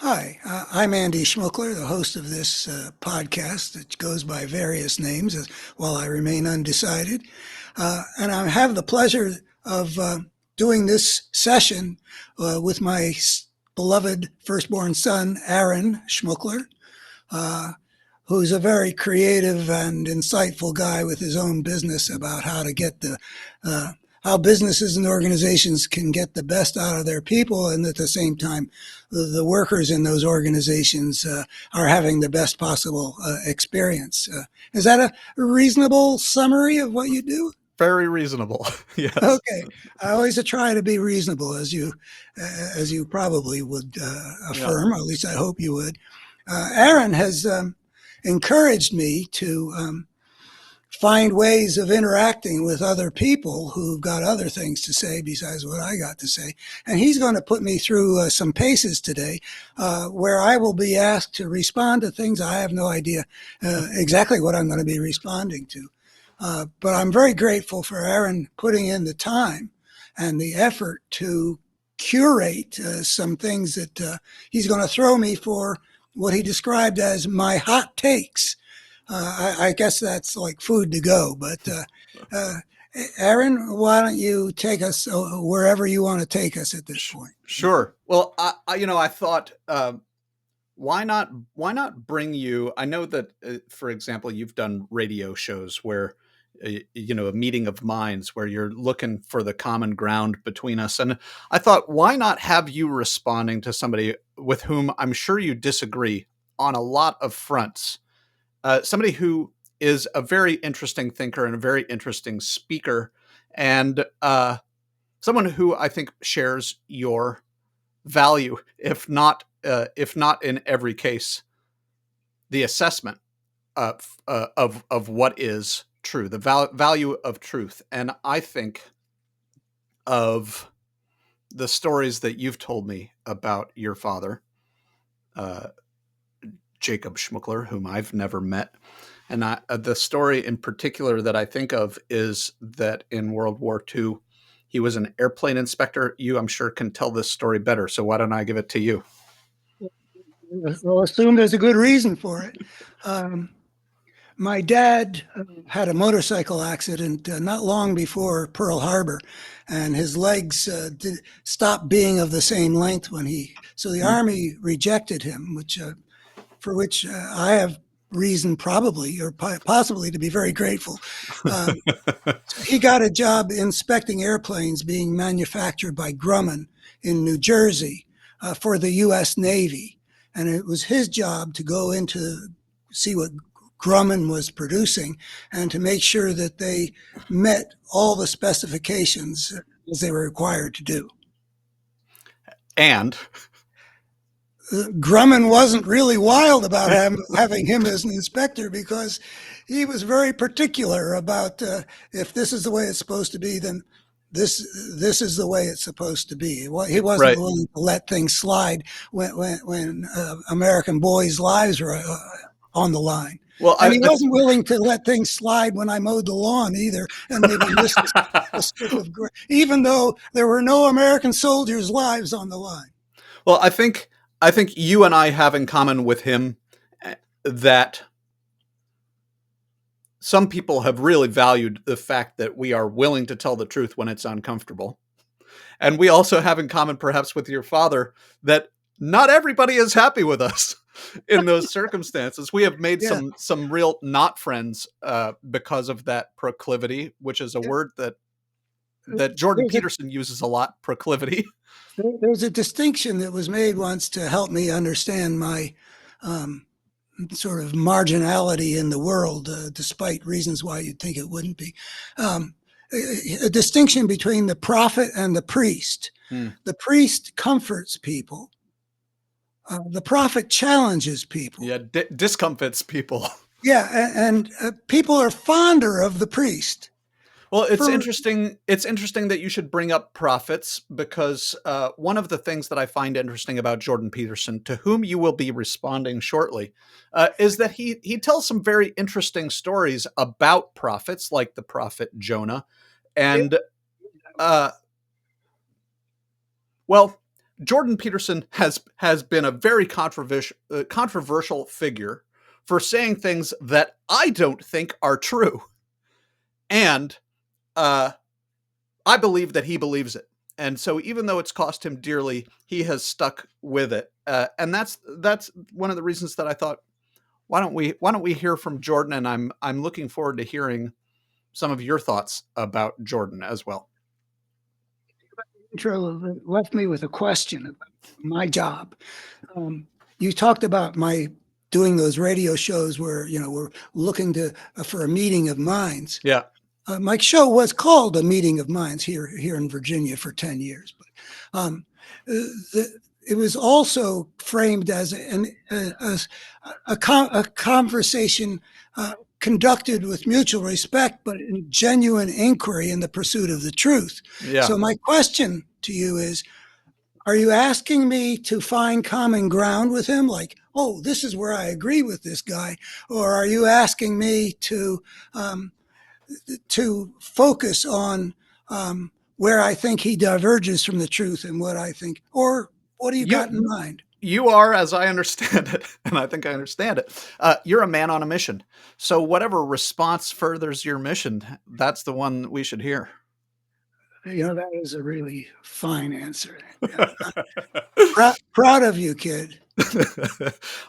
Hi, I'm Andy Schmookler, the host of this podcast that goes by various names while I remain undecided. And I have the pleasure of doing this session with my beloved firstborn son, Aaron Schmookler, uh, who's a very creative and insightful guy with his own business about how to get uh, how businesses and organizations can get the best out of their people, and at the same time, the workers in those organizations are having the best possible experience. Is that a reasonable summary of what you do? Very reasonable. Yes. Okay, I always try to be reasonable, as you probably would Yeah. affirm, or at least I hope you would. Aaron has encouraged me to find ways of interacting with other people who've got other things to say besides what I got to say. And he's going to put me through some paces today where I will be asked to respond to things I have no idea exactly what I'm going to be responding to. But I'm very grateful for Aaron putting in the time and the effort to curate some things that he's going to throw me for what he described as my hot takes. I guess that's like food to go. But uh, Aaron, why don't you take us wherever you want to take us at this point? Sure. Well, I thought, why not bring you? I know that, for example, you've done radio shows where, a meeting of minds where you're looking for the common ground between us, and I thought, why not have you responding to somebody with whom I'm sure you disagree on a lot of fronts, somebody who is a very interesting thinker and a very interesting speaker, and someone who I think shares your value, if not in every case, the assessment of what is true, the value of truth. And I think of the stories that you've told me about your father, uh, Jacob Schmookler, whom I've never met. And the story in particular that I think of is that in World War II, he was an airplane inspector. You, I'm sure, can tell this story better. So why don't I give it to you? We'll assume there's a good reason for it. Um, my dad had a motorcycle accident not long before Pearl Harbor, and his legs stopped being of the same length so the Mm. Army rejected him, for which I have reason probably or possibly to be very grateful. Um, he got a job inspecting airplanes being manufactured by Grumman in New Jersey for the U.S. Navy. And it was his job to go in to see what Grumman was producing and to make sure that they met all the specifications as they were required to do. And Grumman wasn't really wild about having him as an inspector because he was very particular about if this is the way it's supposed to be, then this is the way it's supposed to be. He wasn't right. willing to let things slide when American boys' lives were on the line. Well, And he wasn't willing to let things slide when I mowed the lawn either, and maybe missed a strip of grass, even though there were no American soldiers' lives on the line. well, I think you and I have in common with him that some people have really valued the fact that we are willing to tell the truth when it's uncomfortable. And we also have in common, perhaps with your father, that not everybody is happy with us in those circumstances. We have made Yeah. some real not friends because of that proclivity, which is a word that Jordan There's a Peterson uses a lot. Proclivity. There's a distinction that was made once to help me understand my um, sort of marginality in the world, despite reasons why you'd think it wouldn't be. Um, a distinction between the prophet and the priest. Hmm. The priest comforts people. The prophet challenges people. Yeah, discomfits people. Yeah, and people are fonder of the priest. Well, it's For interesting. It's interesting that you should bring up prophets because one of the things that I find interesting about Jordan Peterson, to whom you will be responding shortly, is that he tells some very interesting stories about prophets, like the prophet Jonah, and uh, well, Jordan Peterson has been a very controversial figure for saying things that I don't think are true, and I believe that he believes it. And so, even though it's cost him dearly, he has stuck with it, and that's one of the reasons that I thought, why don't we hear from Jordan? And I'm looking forward to hearing some of your thoughts about Jordan as well. Intro left me with a question about my job. You talked about my doing those radio shows where we're looking to for a meeting of minds. Yeah. My show was called A Meeting of Minds here in Virginia for 10 years, but it was also framed as a conversation conducted with mutual respect, but in genuine inquiry in the pursuit of the truth. Yeah. So my question to you is, are you asking me to find common ground with him? Like, oh, this is where I agree with this guy. Or are you asking me to focus on where I think he diverges from the truth and what I think, or what do you got in mind? You are, as I understand it, and I think I understand it, you're a man on a mission. So whatever response furthers your mission, that's the one we should hear. That is a really fine answer. Proud of you, kid.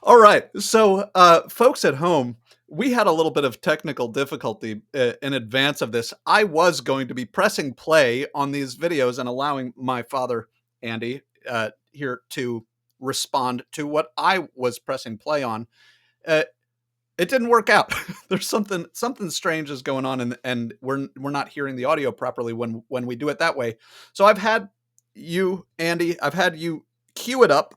All right. So, folks at home, we had a little bit of technical difficulty in advance of this. I was going to be pressing play on these videos and allowing my father, Andy, here to respond to what I was pressing play on. It didn't work out. There's something strange is going on, and we're not hearing the audio properly when we do it that way. So I've had you, Andy, cue it up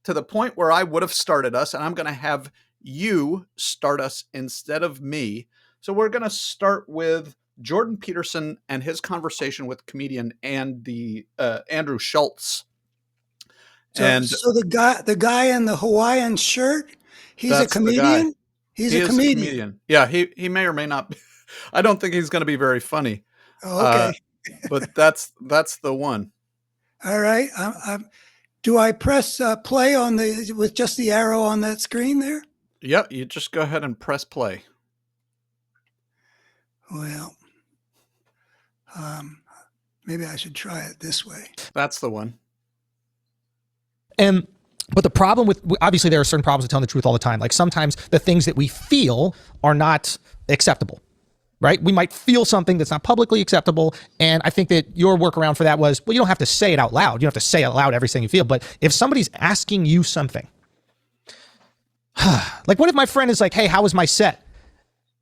to the point where I would have started us, and I'm going to have you start us instead of me. So we're going to start with Jordan Peterson and his conversation with comedian Andrew Schulz. So the guy in the Hawaiian shirt, he's a comedian. He's a comedian. Yeah, he may or may not be. I don't think he's going to be very funny. Oh, okay. But that's the one. All right. Do I press play with just the arrow on that screen there? Yeah, you just go ahead and press play. Well, maybe I should try it this way. That's the one. But the problem with, obviously there are certain problems with telling the truth all the time. Like sometimes the things that we feel are not acceptable, right? We might feel something that's not publicly acceptable. And I think that your workaround for that was, well, you don't have to say it out loud. You don't have to say out loud everything you feel. But if somebody's asking you something, like what if my friend is like, hey, how was my set?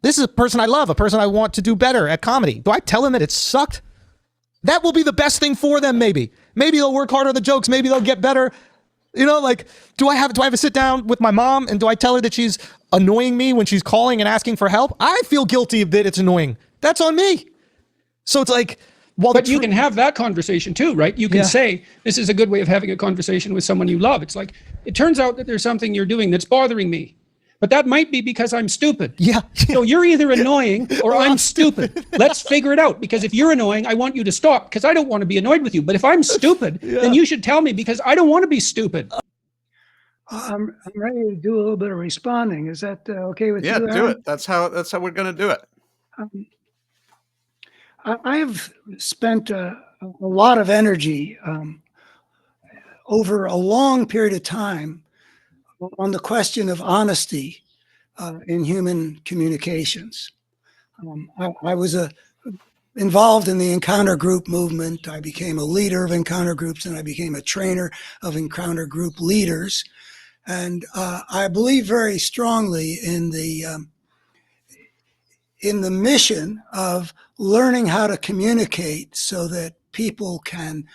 This is a person I love, a person I want to do better at comedy. Do I tell them that it sucked? That will be the best thing for them, maybe. Maybe they'll work harder on the jokes. Maybe they'll get better. Like, do I have a sit down with my mom and do I tell her that she's annoying me when she's calling and asking for help? I feel guilty that it's annoying. That's on me. So it's like, but you can have that conversation too, right? You can say, this is a good way of having a conversation with someone you love. It's like, it turns out that there's something you're doing that's bothering me. But that might be because I'm stupid. Yeah. So you're either annoying or I'm stupid. Let's figure it out. Because if you're annoying, I want you to stop because I don't want to be annoyed with you. But if I'm stupid, then you should tell me because I don't want to be stupid. I'm ready to do a little bit of responding. Is that okay with you? Yeah, do it. That's how we're going to do it. I have spent a lot of energy over a long period of time on the question of honesty in human communications. I was involved in the encounter group movement. I became a leader of encounter groups, and I became a trainer of encounter group leaders. And I believe very strongly in the mission of learning how to communicate so that people can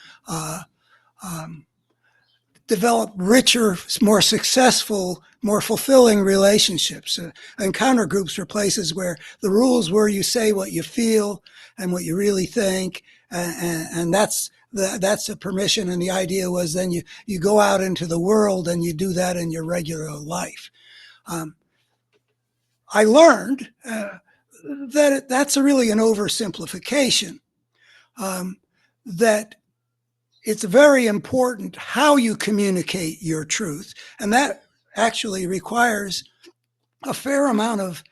develop richer, more successful, more fulfilling relationships. Encounter groups were places where the rules were you say what you feel and what you really think, and that's the permission. And the idea was then you go out into the world and you do that in your regular life. I learned that that's really an oversimplification. That it's very important how you communicate your truth. And that actually requires a fair amount of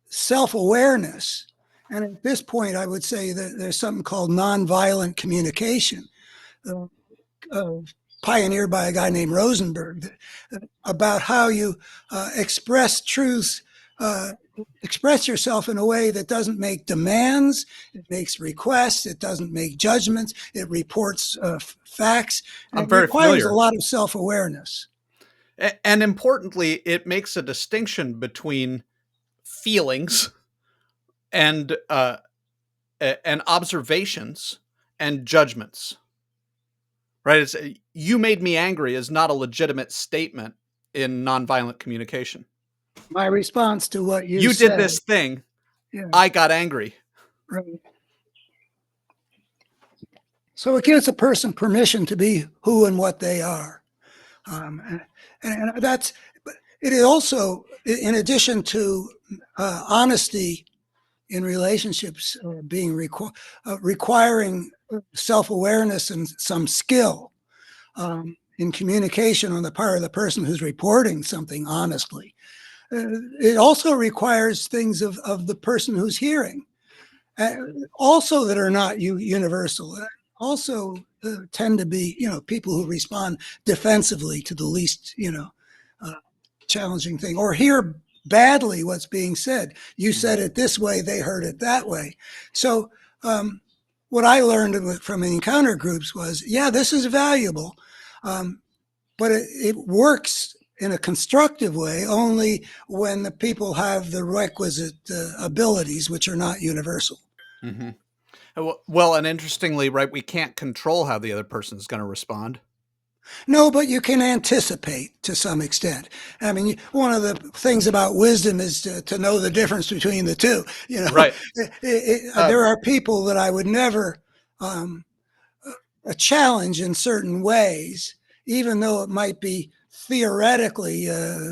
self-awareness. And at this point, I would say that there's something called nonviolent communication, pioneered by a guy named Rosenberg, about how you express truth, express yourself in a way that doesn't make demands, it makes requests, it doesn't make judgments, it reports facts, and it requires a lot of self-awareness. And importantly, it makes a distinction between feelings and observations and judgments. Right? It's, you made me angry is not a legitimate statement in nonviolent communication. My response to what you said, did this thing, yeah. I got angry. Right. So it gives a person permission to be who and what they are. And that's, it is also, in addition to honesty in relationships being requiring self-awareness and some skill in communication on the part of the person who's reporting something honestly. It also requires things of the person who's hearing, also that are not universal. Also tend to be, people who respond defensively to the least, challenging thing, or hear badly what's being said. You said it this way, they heard it that way. So what I learned from the encounter groups was, yeah, this is valuable, but it works in a constructive way only when the people have the requisite abilities, which are not universal. Mm-hmm. Well, and interestingly, right, we can't control how the other person is going to respond. No, but you can anticipate to some extent. I mean, one of the things about wisdom is to know the difference between the two. Right. There are people that I would never challenge in certain ways, even though it might be theoretically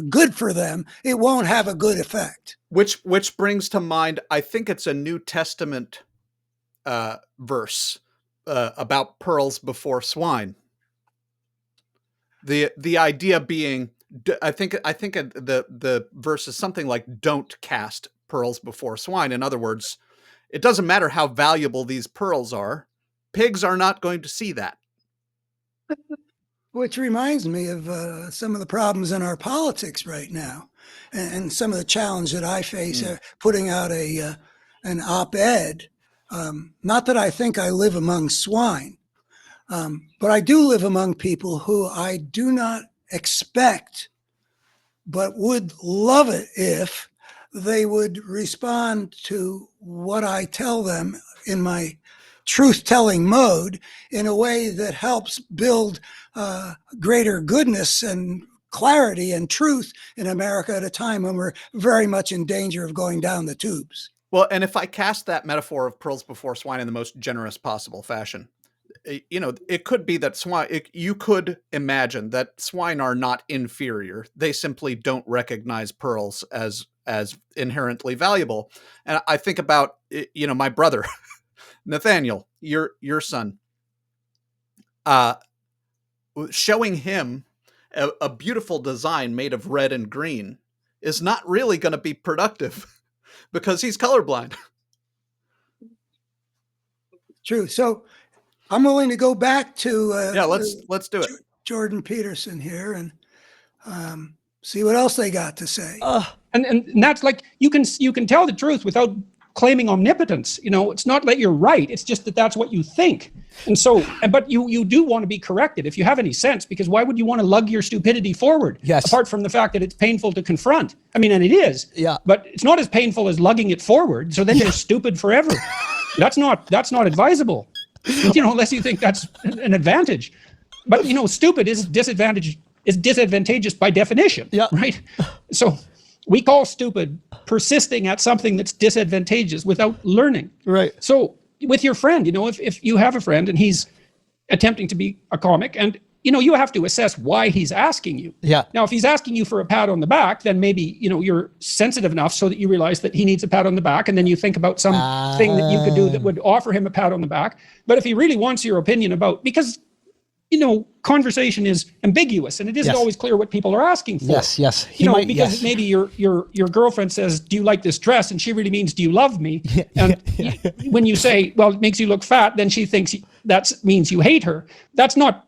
good for them. It won't have a good effect. Which brings to mind, I think it's a New Testament verse about pearls before swine. The idea being, I think the verse is something like, "Don't cast pearls before swine." In other words, it doesn't matter how valuable these pearls are; pigs are not going to see that. Which reminds me of some of the problems in our politics right now, and some of the challenge that I face putting out an op-ed. Not that I think I live among swine. But I do live among people who I do not expect, but would love it if they would respond to what I tell them in my truth-telling mode in a way that helps build greater goodness and clarity and truth in America at a time when we're very much in danger of going down the tubes. Well, and if I cast that metaphor of pearls before swine in the most generous possible fashion, it could be that you could imagine that swine are not inferior. They simply don't recognize pearls as inherently valuable. And I think about, my brother, Nathaniel, your son, showing him a beautiful design made of red and green is not really going to be productive because he's colorblind. True. So I'm willing to go back to let's do it. Jordan Peterson here and see what else they got to say. And that's like you can tell the truth without claiming omnipotence. It's not that you're right. It's just that that's what you think. And so, but you do want to be corrected if you have any sense, because why would you want to lug your stupidity forward? Yes. Apart from the fact that it's painful to confront. I mean, and it is. Yeah. But it's not as painful as lugging it forward. So then you're stupid forever. That's not advisable. Unless you think that's an advantage. But stupid is disadvantageous by definition. Yeah. Right. So we call stupid persisting at something that's disadvantageous without learning. Right. So with your friend, if you have a friend and he's attempting to be a comic, and you have to assess why he's asking you. Yeah. Now, if he's asking you for a pat on the back, then maybe, you're sensitive enough so that you realize that he needs a pat on the back, and then you think about some thing that you could do that would offer him a pat on the back. But if he really wants your opinion because conversation is ambiguous and it isn't Yes. always clear what people are asking for. Yes. Because maybe your girlfriend says, "Do you like this dress?" and she really means, "Do you love me?" And when you say, "Well, it makes you look fat," then she thinks that means you hate her. That's not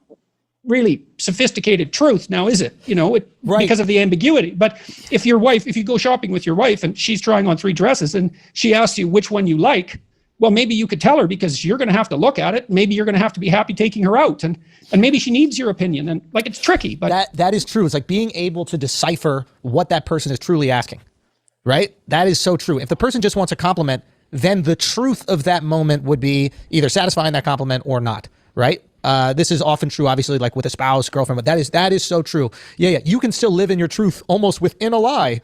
really sophisticated truth now, is it? Right. Because of the ambiguity. But if you go shopping with your wife and she's trying on 3 dresses and she asks you which one you like, well, maybe you could tell her because you're going to have to look at it. Maybe you're going to have to be happy taking her out, and maybe she needs your opinion. And like, it's tricky, but that is true. It's like being able to decipher what that person is truly asking, right? That is so true. If the person just wants a compliment, then the truth of that moment would be either satisfying that compliment or not, right? This is often true, obviously, like with a spouse, girlfriend, but that is so true. Yeah. You can still live in your truth almost within a lie.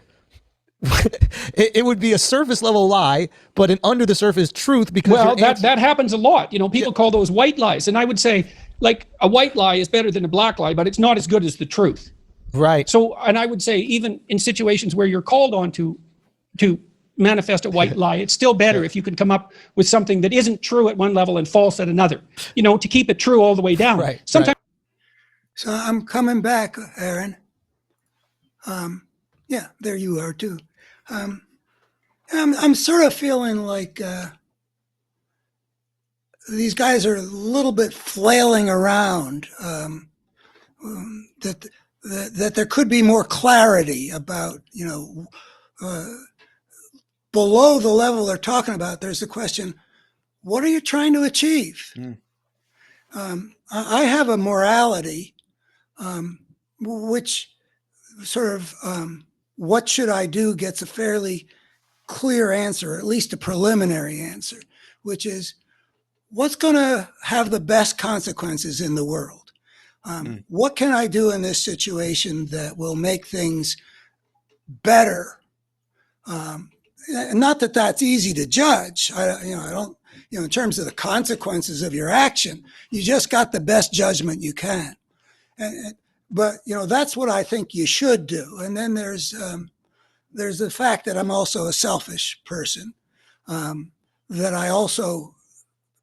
It would be a surface level lie, but an under the surface truth because that happens a lot. People call those white lies, and I would say like a white lie is better than a black lie, but it's not as good as the truth. Right. So, and I would say even in situations where you're called on to manifest a white lie, it's still better if you can come up with something that isn't true at one level and false at another. To keep it true all the way down. Right. Sometimes. So I'm coming back, Aaron. Yeah, there you are too. I'm sort of feeling like these guys are a little bit flailing around. That there could be more clarity about, below the level they're talking about. There's the question: what are you trying to achieve? I have a morality, which sort of what should I do gets a fairly clear answer, or at least a preliminary answer, which is what's going to have the best consequences in the world. What can I do in this situation that will make things better? Not that that's easy to judge. I don't, in terms of the consequences of your action, you just got the best judgment you can. But that's what I think you should do. And then there's the fact that I'm also a selfish person, that I also,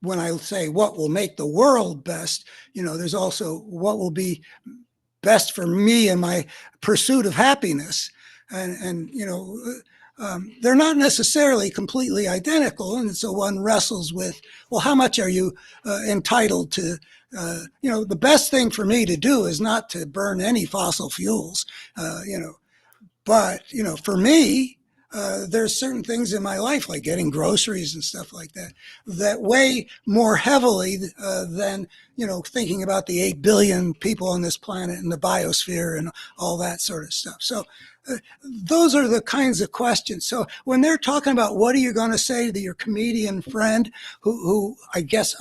when I say what will make the world best, there's also what will be best for me in my pursuit of happiness. And they're not necessarily completely identical. And so one wrestles with, well, how much are you entitled to? The best thing for me to do is not to burn any fossil fuels, but, for me, there's certain things in my life, like getting groceries and stuff like that, that weigh more heavily than, thinking about the 8 billion people on this planet and the biosphere and all that sort of stuff. So those are the kinds of questions. So when they're talking about what are you going to say to your comedian friend who I guess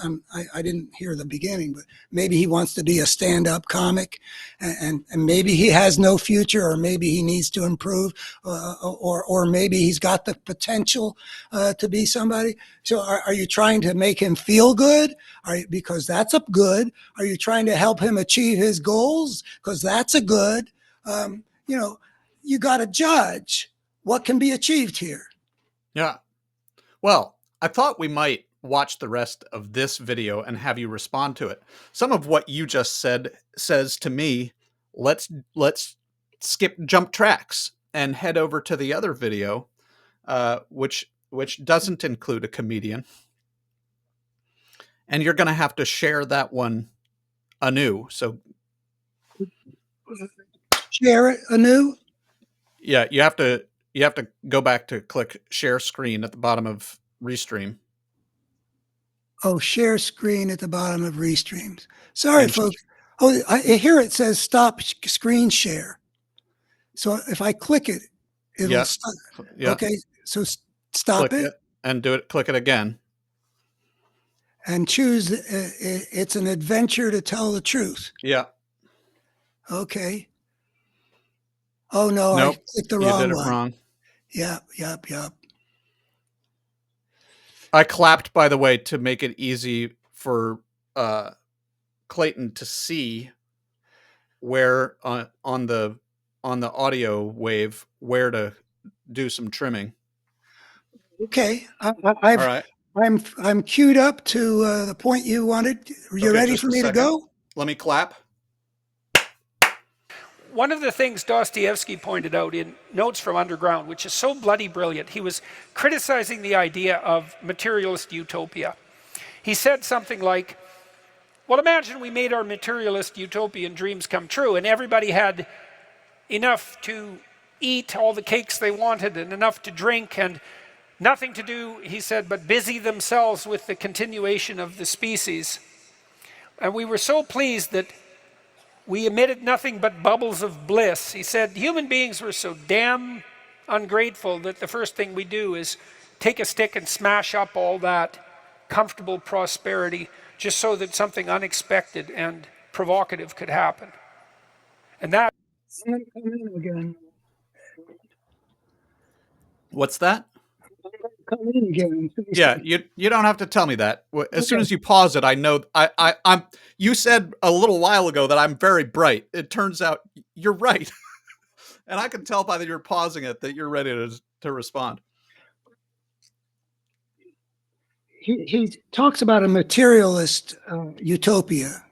I didn't hear the beginning, but maybe he wants to be a stand-up comic and maybe he has no future, or maybe he needs to improve, or maybe he's got the potential to be somebody. So are you trying to make him feel good? Because that's a good. Are you trying to help him achieve his goals? Because that's a good. You got to judge what can be achieved here. Yeah. Well, I thought we might watch the rest of this video and have you respond to it. Some of what you just said says to me, let's jump tracks and head over to the other video, which doesn't include a comedian. And you're going to have to share that one anew. So share it anew. Yeah, you have to go back to click share screen at the bottom of Restream. Oh, share screen at the bottom of Restreams. Sorry, folks. Oh, here it says stop screen share. So if I click it, it'll stop. Yeah. Okay, so stop it and do it. Click it again. And choose. It's an adventure to tell the truth. Yeah. Okay. Oh no, nope. I clicked the wrong one. You did it wrong. Yep. I clapped, by the way, to make it easy for Clayton to see where on the audio wave where to do some trimming. Okay, all right. I'm queued up to the point you wanted. Are you ready for me to go? Let me clap. One of the things Dostoevsky pointed out in Notes from Underground, which is so bloody brilliant, he was criticizing the idea of materialist utopia. He said something like, well, imagine we made our materialist utopian dreams come true and everybody had enough to eat all the cakes they wanted and enough to drink and nothing to do, he said, but busy themselves with the continuation of the species. And we were so pleased that we emitted nothing but bubbles of bliss. He said, human beings were so damn ungrateful that the first thing we do is take a stick and smash up all that comfortable prosperity just so that something unexpected and provocative could happen. And that... Again. What's that? Come in again. Yeah, you don't have to tell me that. As soon as you pause it, I know I'm. You said a little while ago that I'm very bright. It turns out you're right, and I can tell by that you're pausing it that you're ready to respond. He talks about a materialist utopia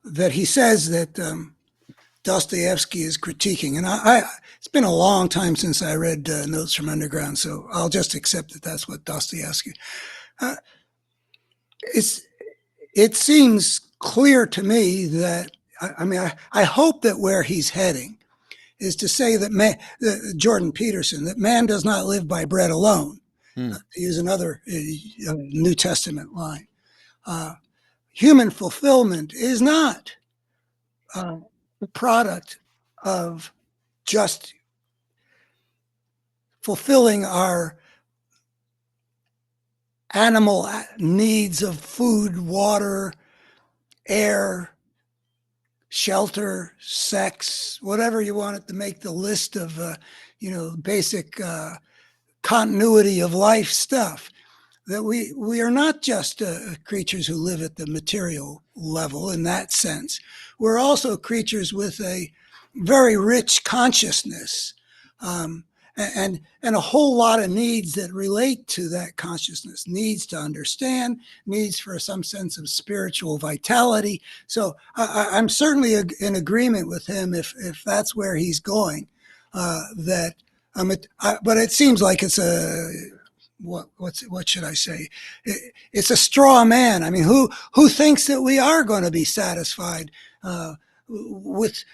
that he says that Dostoevsky is critiquing, and I it's been a long time since I read Notes from Underground, so I'll just accept that that's what Dostoevsky. It seems clear to me that I hope that where he's heading is to say that Jordan Peterson, that man does not live by bread alone. To use another New Testament line, human fulfillment is not the product of just fulfilling our animal needs of food, water, air, shelter, sex, whatever you want it to make the list of, basic continuity of life stuff. That we are not just creatures who live at the material level in that sense. We're also creatures with a very rich consciousness and a whole lot of needs that relate to that consciousness, needs to understand, needs for some sense of spiritual vitality. So I'm certainly in agreement with him if that's where he's going, but it seems like it's what should I say? It's a straw man. I mean, who thinks that we are going to be satisfied with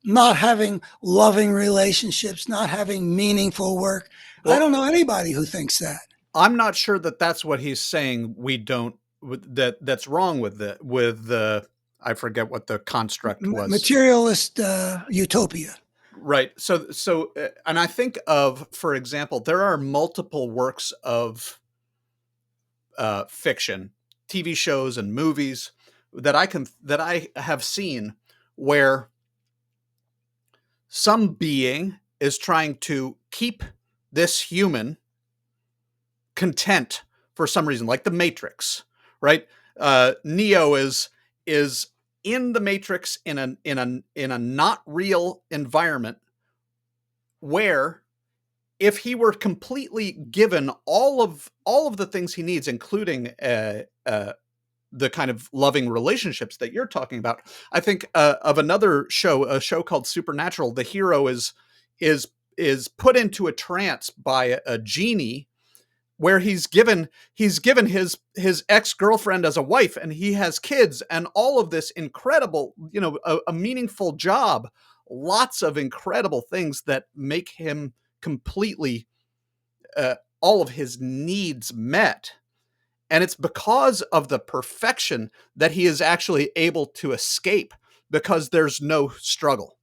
not having loving relationships, not having meaningful work? Well, I don't know anybody who thinks that. I'm not sure that that's what he's saying. We don't. That's wrong with the. I forget what the construct was. Materialist utopia. Right. So, and I think of, for example, there are multiple works of fiction, TV shows and movies that I have seen where some being is trying to keep this human content for some reason, like the Matrix, right? Neo is in the Matrix in a not real environment where if he were completely given all of the things he needs, including the kind of loving relationships that you're talking about, I think of another show, a show called Supernatural. The hero is put into a trance by a genie, where he's given his ex-girlfriend as a wife, and he has kids and all of this incredible, a meaningful job, lots of incredible things that make him completely all of his needs met. And it's because of the perfection that he is actually able to escape, because there's no struggle.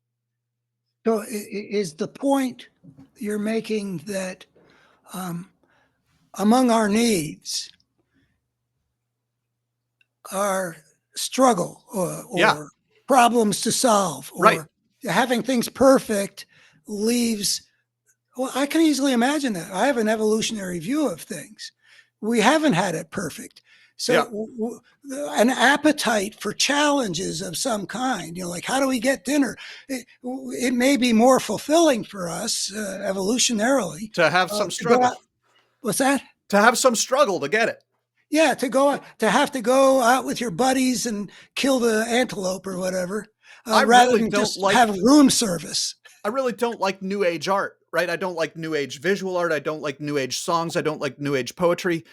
So is the point you're making that among our needs are struggle or problems to solve, or right. having things perfect leaves, well, I can easily imagine that. I have an evolutionary view of things. We haven't had it perfect. So an appetite for challenges of some kind, like how do we get dinner? It may be more fulfilling for us evolutionarily to have some struggle. What's that? To have some struggle to get it. Yeah, to have to go out with your buddies and kill the antelope or whatever, I rather really than don't just like. have room service. I really don't like new age art, right? I don't like new age visual art. I don't like new age songs. I don't like new age poetry.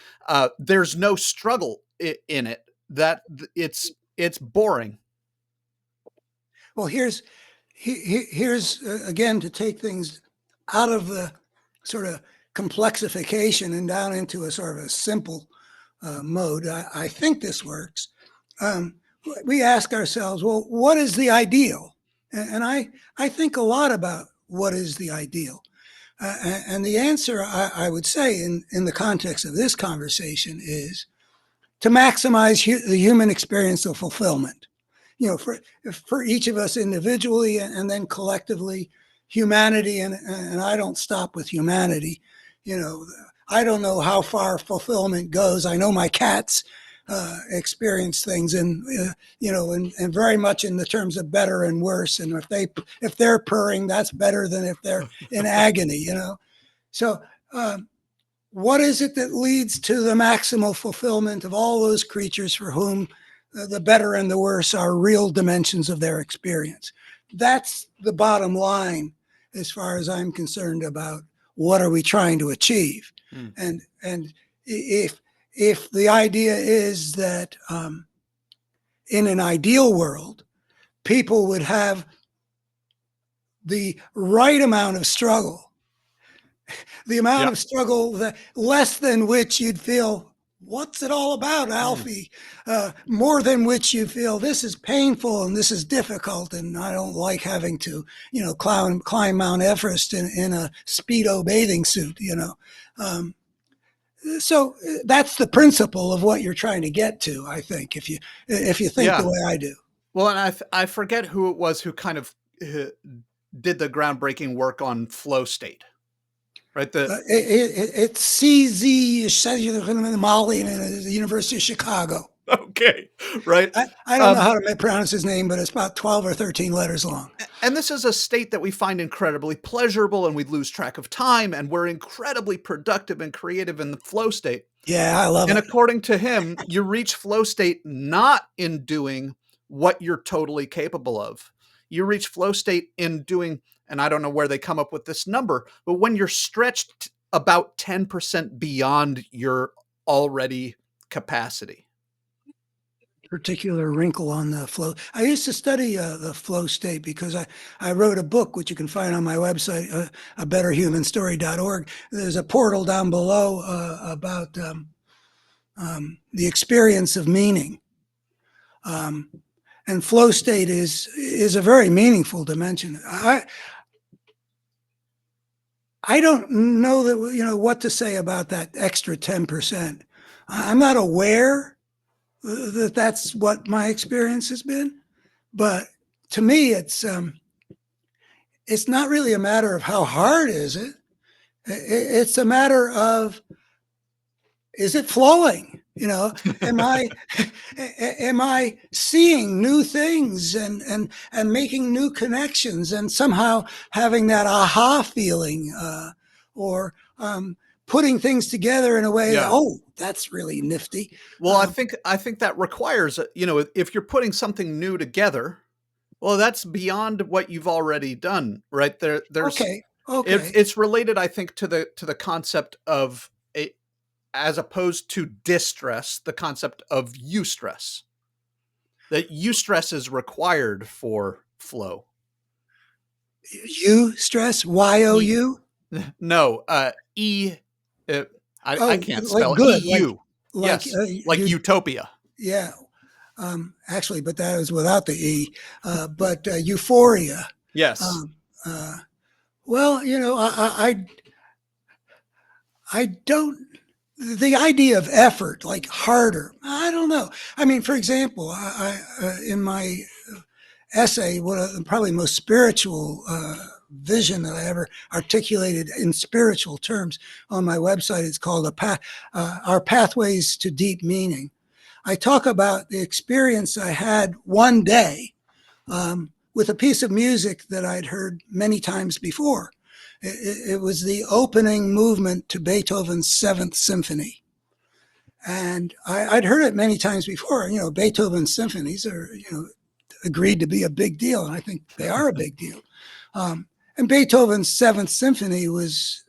There's no struggle in it. That it's boring. Well, here's again, to take things out of the sort of complexification and down into a sort of a simple mode. I think this works. We ask ourselves, well, what is the ideal? And I think a lot about what is the ideal. And the answer, I would say, in the context of this conversation, is to maximize the human experience of fulfillment. For each of us individually, and then collectively, humanity, and I don't stop with humanity. I don't know how far fulfillment goes. I know my cats experience things, and and very much in the terms of better and worse. And if they're purring, that's better than if they're in agony. So. What is it that leads to the maximal fulfillment of all those creatures for whom the better and the worse are real dimensions of their experience? That's the bottom line, as far as I'm concerned, about what are we trying to achieve. And if the idea is that in an ideal world, people would have the right amount of struggle, the amount of struggle that less than which you'd feel, what's it all about, Alfie? More than which you feel, this is painful and this is difficult, and I don't like having to, climb Mount Everest in a Speedo bathing suit, So that's the principle of what you're trying to get to, I think, if you think the way I do. Well, and I forget who it was who kind of did the groundbreaking work on flow state. Right. It's CZ Molly in the University of Chicago. Okay. Right. I don't know how to pronounce his name, but it's about 12 or 13 letters long. And this is a state that we find incredibly pleasurable, and we lose track of time, and we're incredibly productive and creative in the flow state. Yeah, I love it. And according to him, you reach flow state not in doing what you're totally capable of. You reach flow state in doing, and I don't know where they come up with this number, but when you're stretched about 10% beyond your already capacity. Particular wrinkle on the flow. I used to study the flow state because I wrote a book, which you can find on my website, abetterhumanstory.org. There's a portal down below about the experience of meaning. And flow state is a very meaningful dimension. I don't know that what to say about that extra 10%. I'm not aware that that's what my experience has been, but to me, it's not really a matter of how hard is it. It's a matter of, is it flowing? Am I seeing new things and making new connections and somehow having that aha feeling, or putting things together in a way that, oh, that's really nifty. Well, I think that requires, if you're putting something new together, well, that's beyond what you've already done, right? There's okay. It's related, I think, to the concept of as opposed to distress, the concept of eustress. That eustress is required for flow. Eustress, Y-O-U? No, E. I can't spell good, EU. Like utopia. Yeah. Actually, but that is without the E. But euphoria. Yes. Well, I don't. The idea of effort, like harder, I don't know. I mean, for example, I in my essay, one of the probably most spiritual vision that I ever articulated in spiritual terms on my website, it's called Our Pathways to Deep Meaning. I talk about the experience I had one day with a piece of music that I'd heard many times before. It was the opening movement to Beethoven's Seventh Symphony. And I'd heard it many times before. Beethoven's symphonies are, agreed to be a big deal, and I think they are a big deal. And Beethoven's Seventh Symphony was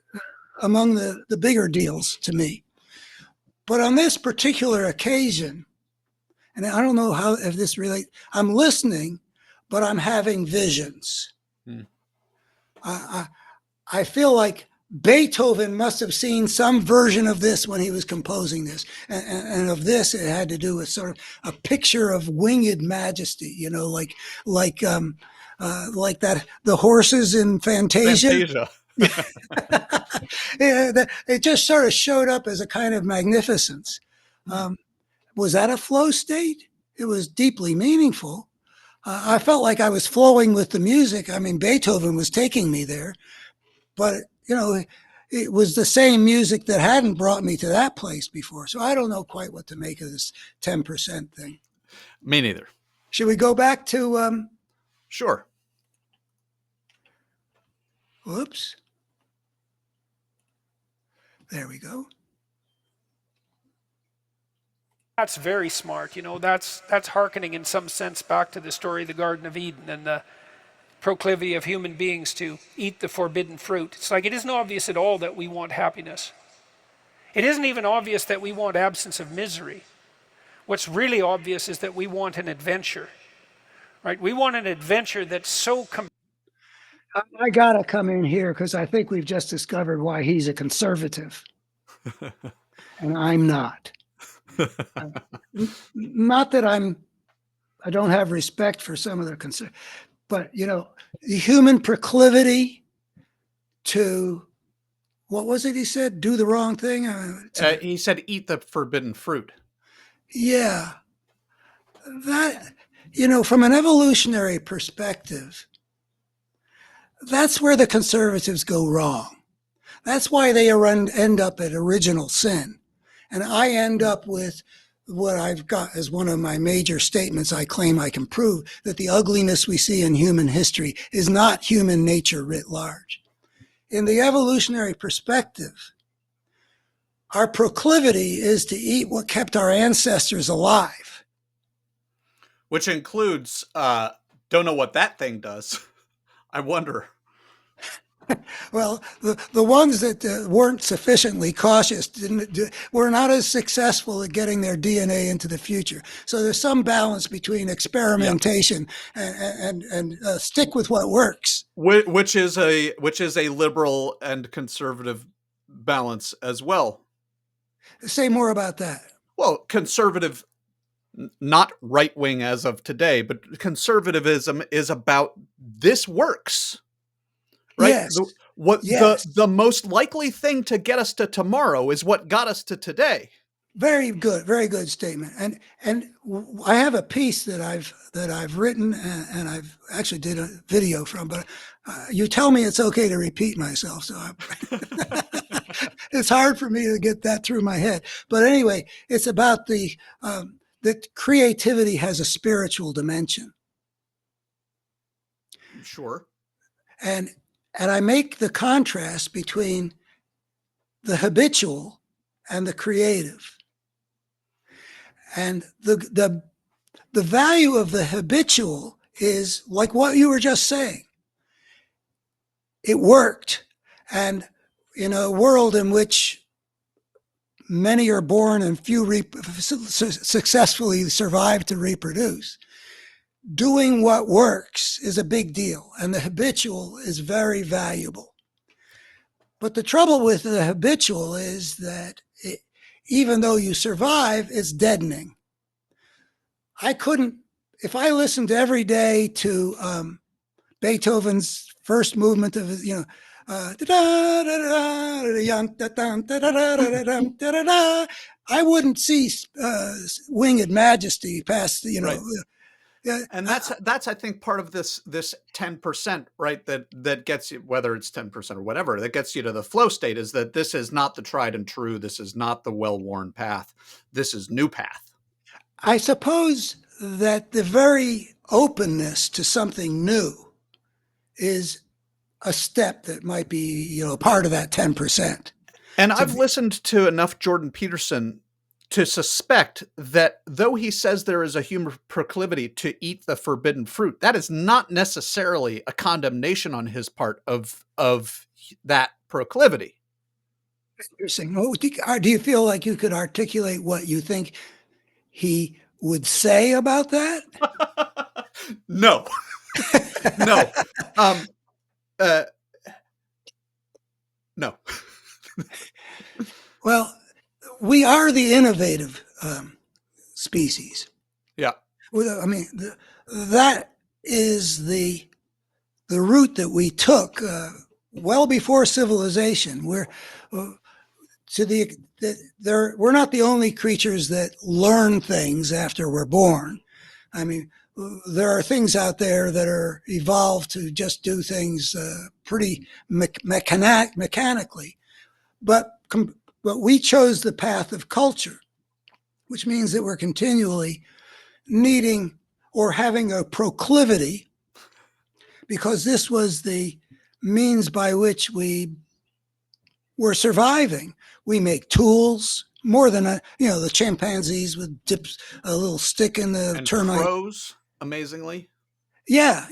among the bigger deals to me. But on this particular occasion, and I don't know if this relates, I'm listening, but I'm having visions. I feel like Beethoven must have seen some version of this when he was composing this. And of this, it had to do with sort of a picture of winged majesty, like that, the horses in Fantasia. It just sort of showed up as a kind of magnificence. Was that a flow state? It was deeply meaningful. I felt like I was flowing with the music. I mean, Beethoven was taking me there, but it was the same music that hadn't brought me to that place before. So I don't know quite what to make of this 10% thing. Me neither. Should we go back to? Sure. Whoops. There we go. That's very smart. That's hearkening in some sense back to the story of the Garden of Eden and the proclivity of human beings to eat the forbidden fruit. It's like it isn't obvious at all that we want happiness. It isn't even obvious that we want absence of misery. What's really obvious is that we want an adventure, right? We want an adventure that's so I gotta come in here because I think we've just discovered why he's a conservative, and I'm not. Not that I don't have respect for some of their but the human proclivity to, what was it he said? Do the wrong thing? He said, eat the forbidden fruit. Yeah. That, from an evolutionary perspective, that's where the conservatives go wrong. That's why they end up at original sin. And I end up with what I've got as one of my major statements. I claim I can prove that the ugliness we see in human history is not human nature writ large. In the evolutionary perspective, our proclivity is to eat what kept our ancestors alive. Which includes, don't know what that thing does. I wonder. Well, the ones that weren't sufficiently cautious were not as successful at getting their DNA into the future. So there's some balance between experimentation and stick with what works. Which is a liberal and conservative balance as well. Say more about that. Well, conservative, not right wing as of today, but conservatism is about this works. Right? Yes. The most likely thing to get us to tomorrow is what got us to today. Very good statement. And I have a piece that I've written and I've actually did a video from. But you tell me it's okay to repeat myself, so it's hard for me to get that through my head. But anyway, it's about that creativity has a spiritual dimension. Sure. And I make the contrast between the habitual and the creative. And the value of the habitual is like what you were just saying. It worked. And in a world in which many are born and few successfully survive to reproduce, doing what works is a big deal, and the habitual is very valuable. But the trouble with the habitual is that even though you survive, it's deadening. If I listened every day to Beethoven's first movement of, I wouldn't see winged majesty past, Right. Yeah, and that's I think part of this 10%, right? That gets you, whether it's 10% or whatever, that gets you to the flow state, is that this is not the tried and true. This is not the well-worn path. This is new path. I suppose that the very openness to something new is a step that might be, part of that 10%. And I've listened to enough Jordan Peterson to suspect that though he says there is a human proclivity to eat the forbidden fruit, that is not necessarily a condemnation on his part of that proclivity. Interesting. Oh, do you feel like you could articulate what you think he would say about that? No. No. No. Well, we are the innovative species. Yeah. I mean, that is the route that we took well before civilization. We're we're not the only creatures that learn things after we're born. I mean, there are things out there that are evolved to just do things pretty mechanically, but we chose the path of culture, which means that we're continually needing or having a proclivity, because this was the means by which we were surviving. We make tools more than the chimpanzees would dip a little stick in the And termite. crows, amazingly. Yeah,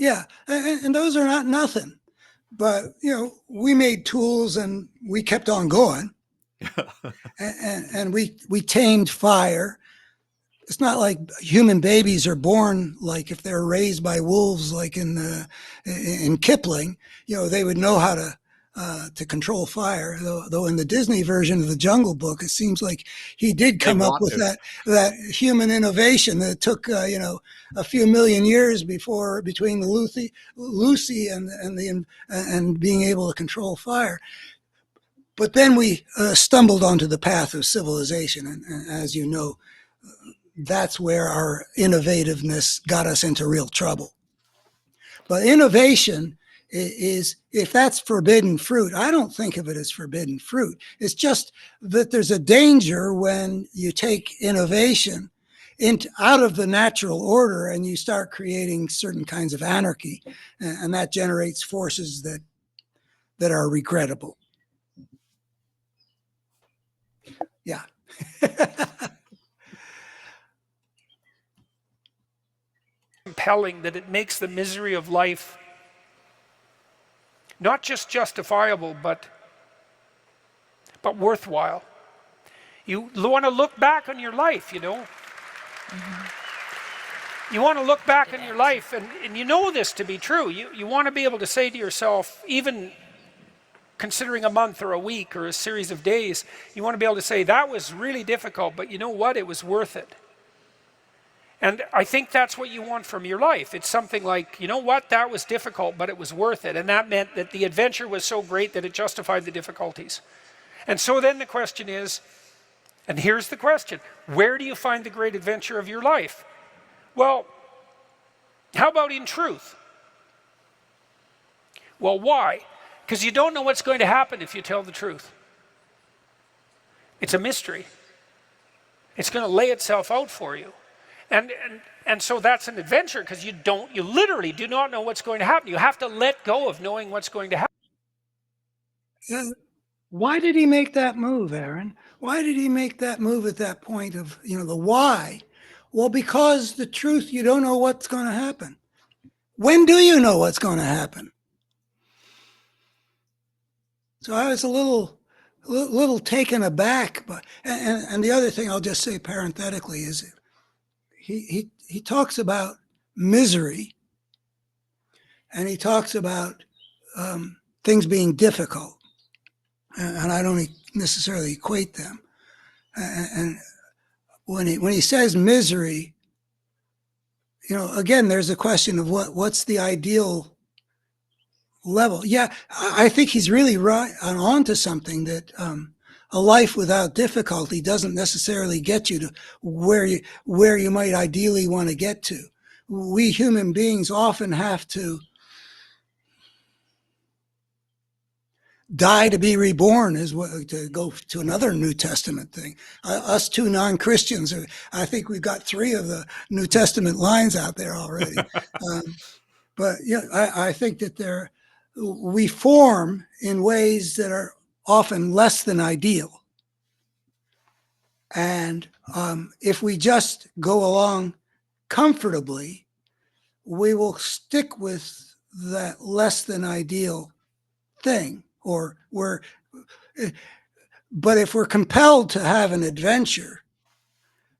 and those are not nothing. But we made tools and we kept on going, and we tamed fire. It's not like human babies are born like if they're raised by wolves, like in Kipling. They would know how to control fire. Though in the Disney version of the Jungle Book, it seems like he did come up with that human innovation that took a few million years between the Lucy and being able to control fire. But then we stumbled onto the path of civilization, and as you know, that's where our innovativeness got us into real trouble. But innovation is, if that's forbidden fruit, I don't think of it as forbidden fruit. It's just that there's a danger when you take innovation out of the natural order and you start creating certain kinds of anarchy, and that generates forces that are regrettable. Yeah. Compelling that it makes the misery of life not just justifiable, but worthwhile. You want to look back on your life, You want to look back on your life, and you know this to be true. You want to be able to say to yourself, even considering a month or a week or a series of days, you want to be able to say, that was really difficult, but you know what? It was worth it. And I think that's what you want from your life. It's something like, you know what, that was difficult, but it was worth it. And that meant that the adventure was so great that it justified the difficulties. And so then the question is, and here's the question, where do you find the great adventure of your life? Well, how about in truth? Well, why? Because you don't know what's going to happen if you tell the truth. It's a mystery. It's going to lay itself out for you. And so that's an adventure, because you literally do not know what's going to happen. You have to let go of knowing what's going to happen. Why did he make that move, Aaron? Why did he make that move at that point of, the why? Well, because the truth, you don't know what's going to happen. When do you know what's going to happen? So I was a little taken aback, but and the other thing I'll just say parenthetically is he talks about misery, and he talks about things being difficult, and I don't necessarily equate them. And when he says misery, again, there's a question of what's the ideal level. Yeah, I think he's really right on to something, that a life without difficulty doesn't necessarily get you to where you might ideally want to get to. We human beings often have to die to be reborn, to go to another New Testament thing. Us two non-Christians, I think we've got 3 of the New Testament lines out there already. But I think that we form in ways that are often less than ideal. And If we just go along comfortably, we will stick with that less than ideal thing, but if we're compelled to have an adventure,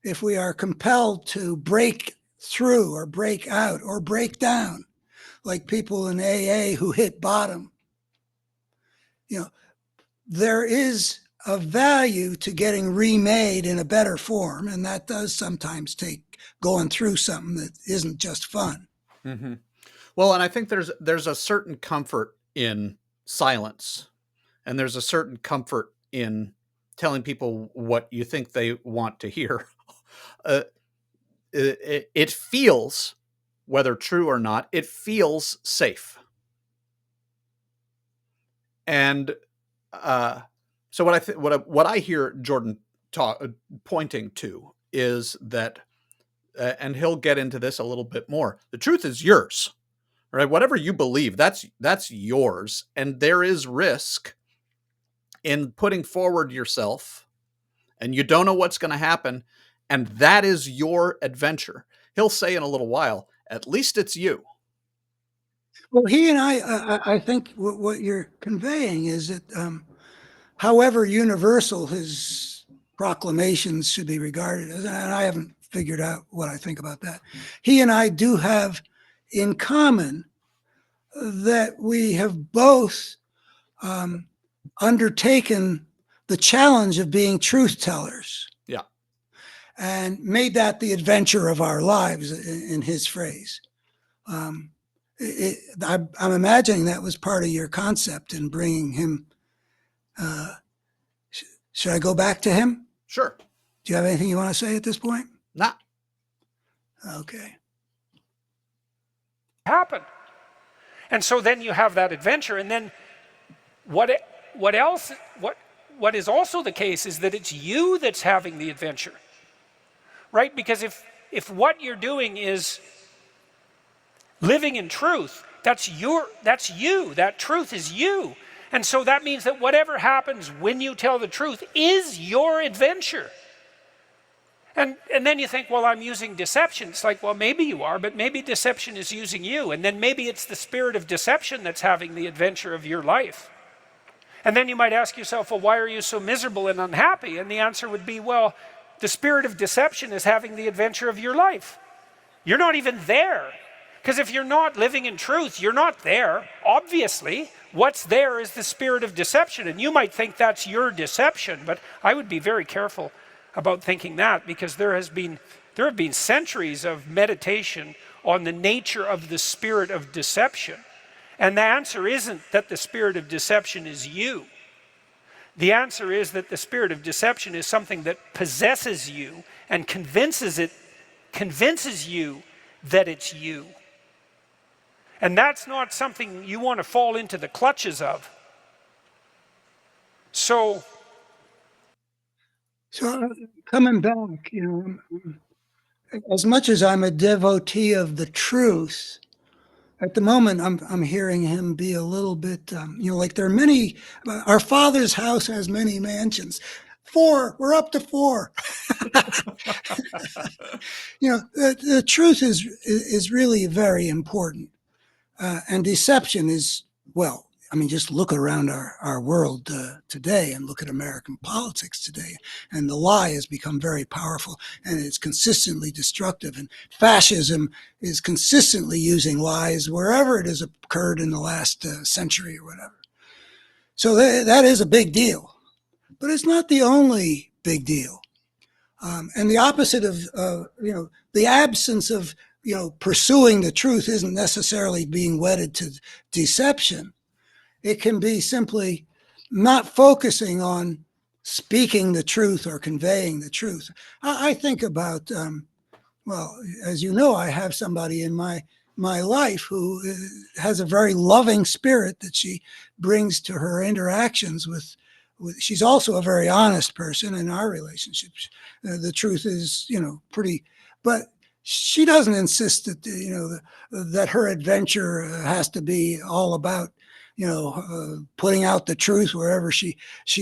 if we are compelled to break through or break out or break down, like people in AA who hit bottom, there is a value to getting remade in a better form, and that does sometimes take going through something that isn't just fun. Mm-hmm. Well, and I think there's a certain comfort in silence, and there's a certain comfort in telling people what you think they want to hear. It feels, whether true or not, it feels safe. And so what I hear Jordan pointing to is that, and he'll get into this a little bit more. The truth is yours, right? Whatever you believe, that's yours, and there is risk in putting forward yourself, and you don't know what's going to happen, and that is your adventure. He'll say in a little while, at least it's you. Well, he and I think what you're conveying is that however universal his proclamations should be regarded as, and I haven't figured out what I think about that, he and I do have in common that we have both undertaken the challenge of being truth tellers. Yeah. And made that the adventure of our lives, in his phrase. I'm imagining that was part of your concept in bringing him. Should I go back to him? Sure. Do you have anything you want to say at this point? Nah. Okay. Happen. And so then you have that adventure, and then what is also the case is that it's you that's having the adventure. Right? Because if what you're doing is living in truth, that's you, that truth is you. And so that means that whatever happens when you tell the truth is your adventure. And then you think, well, I'm using deception. It's like, well, maybe you are, but maybe deception is using you. And then maybe it's the spirit of deception that's having the adventure of your life. And then you might ask yourself, well, why are you so miserable and unhappy? And the answer would be, well, the spirit of deception is having the adventure of your life. You're not even there. Because if you're not living in truth, you're not there. Obviously, what's there is the spirit of deception. And you might think that's your deception, but I would be very careful about thinking that, because there have been centuries of meditation on the nature of the spirit of deception. And the answer isn't that the spirit of deception is you. The answer is that the spirit of deception is something that possesses you and convinces you that it's you. And that's not something you want to fall into the clutches of. So Coming back, as much as I'm a devotee of the truth, at the moment, I'm hearing him be a little bit, like there are many. Our Father's house has many mansions. 4, we're up to 4. The truth is really very important, and deception is, well, just look around our world today and look at American politics today. And the lie has become very powerful, and it's consistently destructive. And fascism is consistently using lies wherever it has occurred in the last century or whatever. So that is a big deal. But it's not the only big deal. And the opposite of, the absence of, pursuing the truth isn't necessarily being wedded to deception. It can be simply not focusing on speaking the truth or conveying the truth. I think about, as you know, I have somebody in my life who has a very loving spirit that she brings to her interactions with. She's also a very honest person in our relationships. The truth is, pretty, but she doesn't insist that, that her adventure has to be all about, putting out the truth wherever she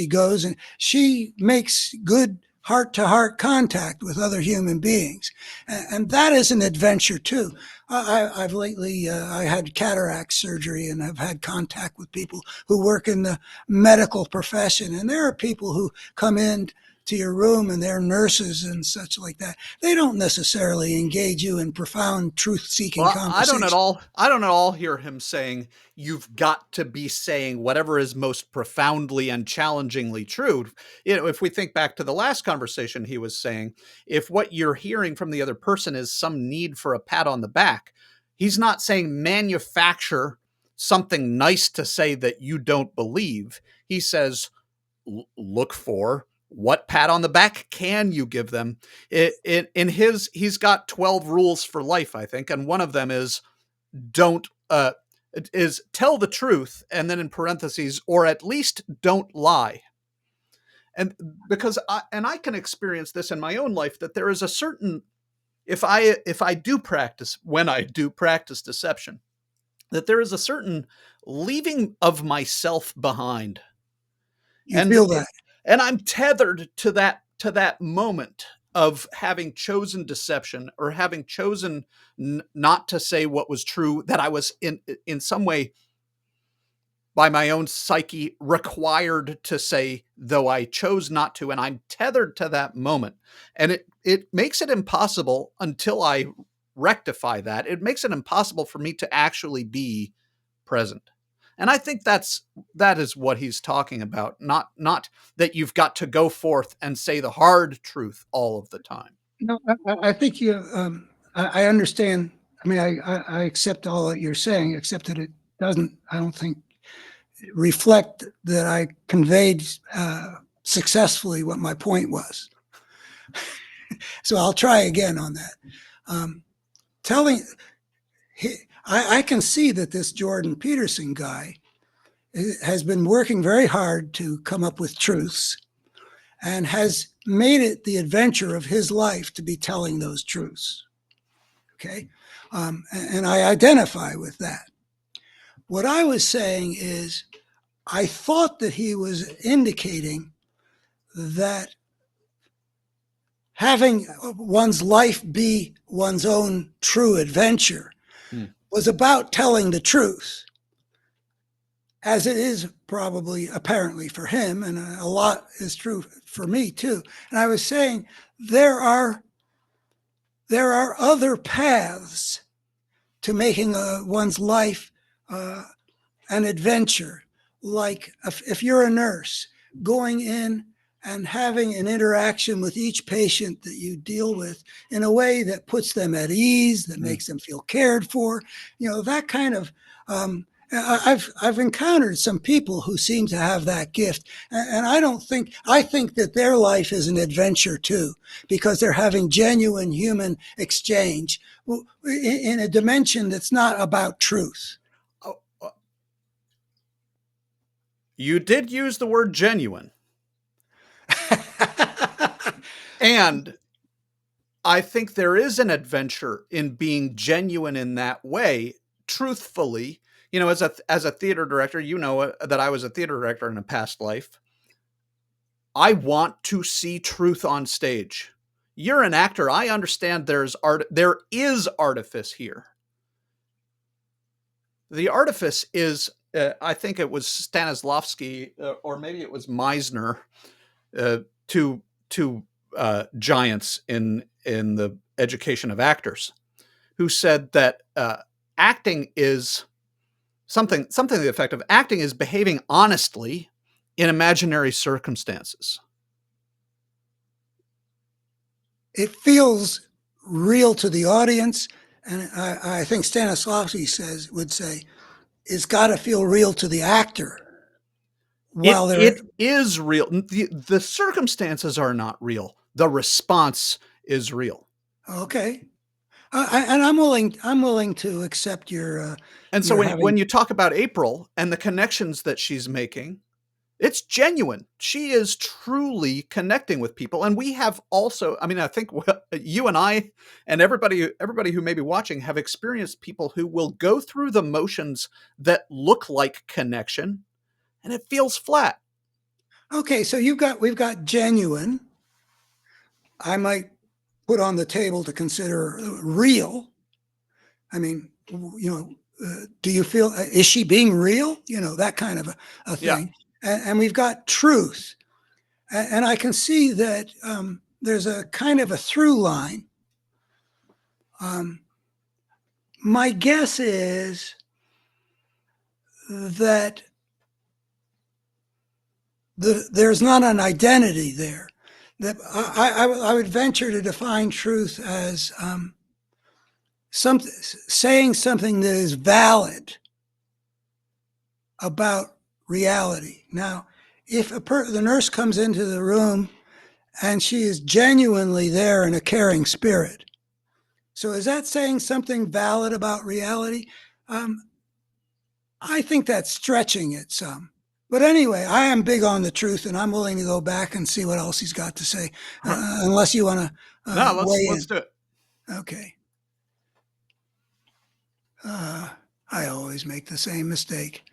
goes. And she makes good, heart-to-heart contact with other human beings, and that is an adventure too. I've lately I had cataract surgery and have had contact with people who work in the medical profession, and there are people who come in to your room and they're nurses and such like that. They don't necessarily engage you in profound truth-seeking Well, conversation. I don't at all hear him saying you've got to be saying whatever is most profoundly and challengingly true. If we think back to the last conversation, he was saying if what you're hearing from the other person is some need for a pat on the back, he's not saying manufacture something nice to say that you don't believe. He says look for what pat on the back can you give them. He's got 12 rules for life, I think, and one of them is don't is tell the truth, and then in parentheses, or at least don't lie. And because I can experience this in my own life, that there is a certain, if I do practice, when I do practice deception, that there is a certain leaving of myself behind. You feel that. And I'm tethered to that moment of having chosen deception or having chosen not to say what was true, that I was in some way by my own psyche required to say, though I chose not to, and I'm tethered to that moment. And it makes it impossible, until I rectify that, it makes it impossible for me to actually be present. And I think that is what he's talking about. Not that you've got to go forth and say the hard truth all of the time. No, I think you. I understand. I mean, I accept all that you're saying, except that it doesn't. I don't think reflect that I conveyed successfully what my point was. So I'll try again on that. I can see that this Jordan Peterson guy has been working very hard to come up with truths and has made it the adventure of his life to be telling those truths. Okay. And I identify with that. What I was saying is, I thought that he was indicating that having one's life be one's own true adventure was about telling the truth, as it is probably apparently for him, and a lot is true for me too. And I was saying there are other paths to making one's life an adventure. Like if you're a nurse, going in and having an interaction with each patient that you deal with in a way that puts them at ease, that makes them feel cared for, that kind of. I've encountered some people who seem to have that gift, and I think that their life is an adventure too, because they're having genuine human exchange in a dimension that's not about truth. You did use the word genuine. And I think there is an adventure in being genuine in that way, truthfully. As a theater director, that I was a theater director in a past life. I want to see truth on stage. You're an actor. I understand there is artifice here. The artifice is, I think it was Stanislavski, or maybe it was Meisner, two giants in the education of actors, who said that acting is something to the effect of acting is behaving honestly in imaginary circumstances. It feels real to the audience, and I think Stanislavski would say it's got to feel real to the actor. It is real. The circumstances are not real. The response is real. Okay. And I'm willing to accept your. And so when you talk about April and the connections that she's making, it's genuine. She is truly connecting with people, and we have also. I mean, I think you and I and everybody who may be watching have experienced people who will go through the motions that look like connection, and it feels flat. Okay, so we've got genuine, I might put on the table to consider real. I mean, do you feel, is she being real? That kind of a Yeah. thing. And we've got truth. And I can see that there's a kind of a through line. My guess is that there's not an identity there. That I would venture to define truth as saying something that is valid about reality. Now, if the nurse comes into the room and she is genuinely there in a caring spirit, so is that saying something valid about reality? I think that's stretching it some. But anyway, I am big on the truth, and I'm willing to go back and see what else he's got to say, unless you want to No, weigh let's in. do it. Okay. I always make the same mistake.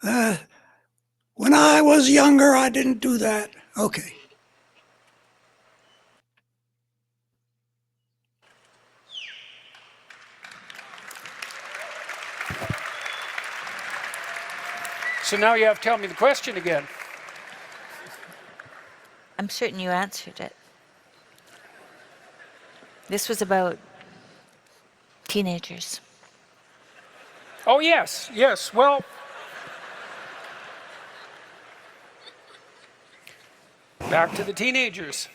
When I was younger, I didn't do that. Okay. So now you have to tell me the question again. I'm certain you answered it. This was about teenagers. Oh, yes, yes. Well, back to the teenagers.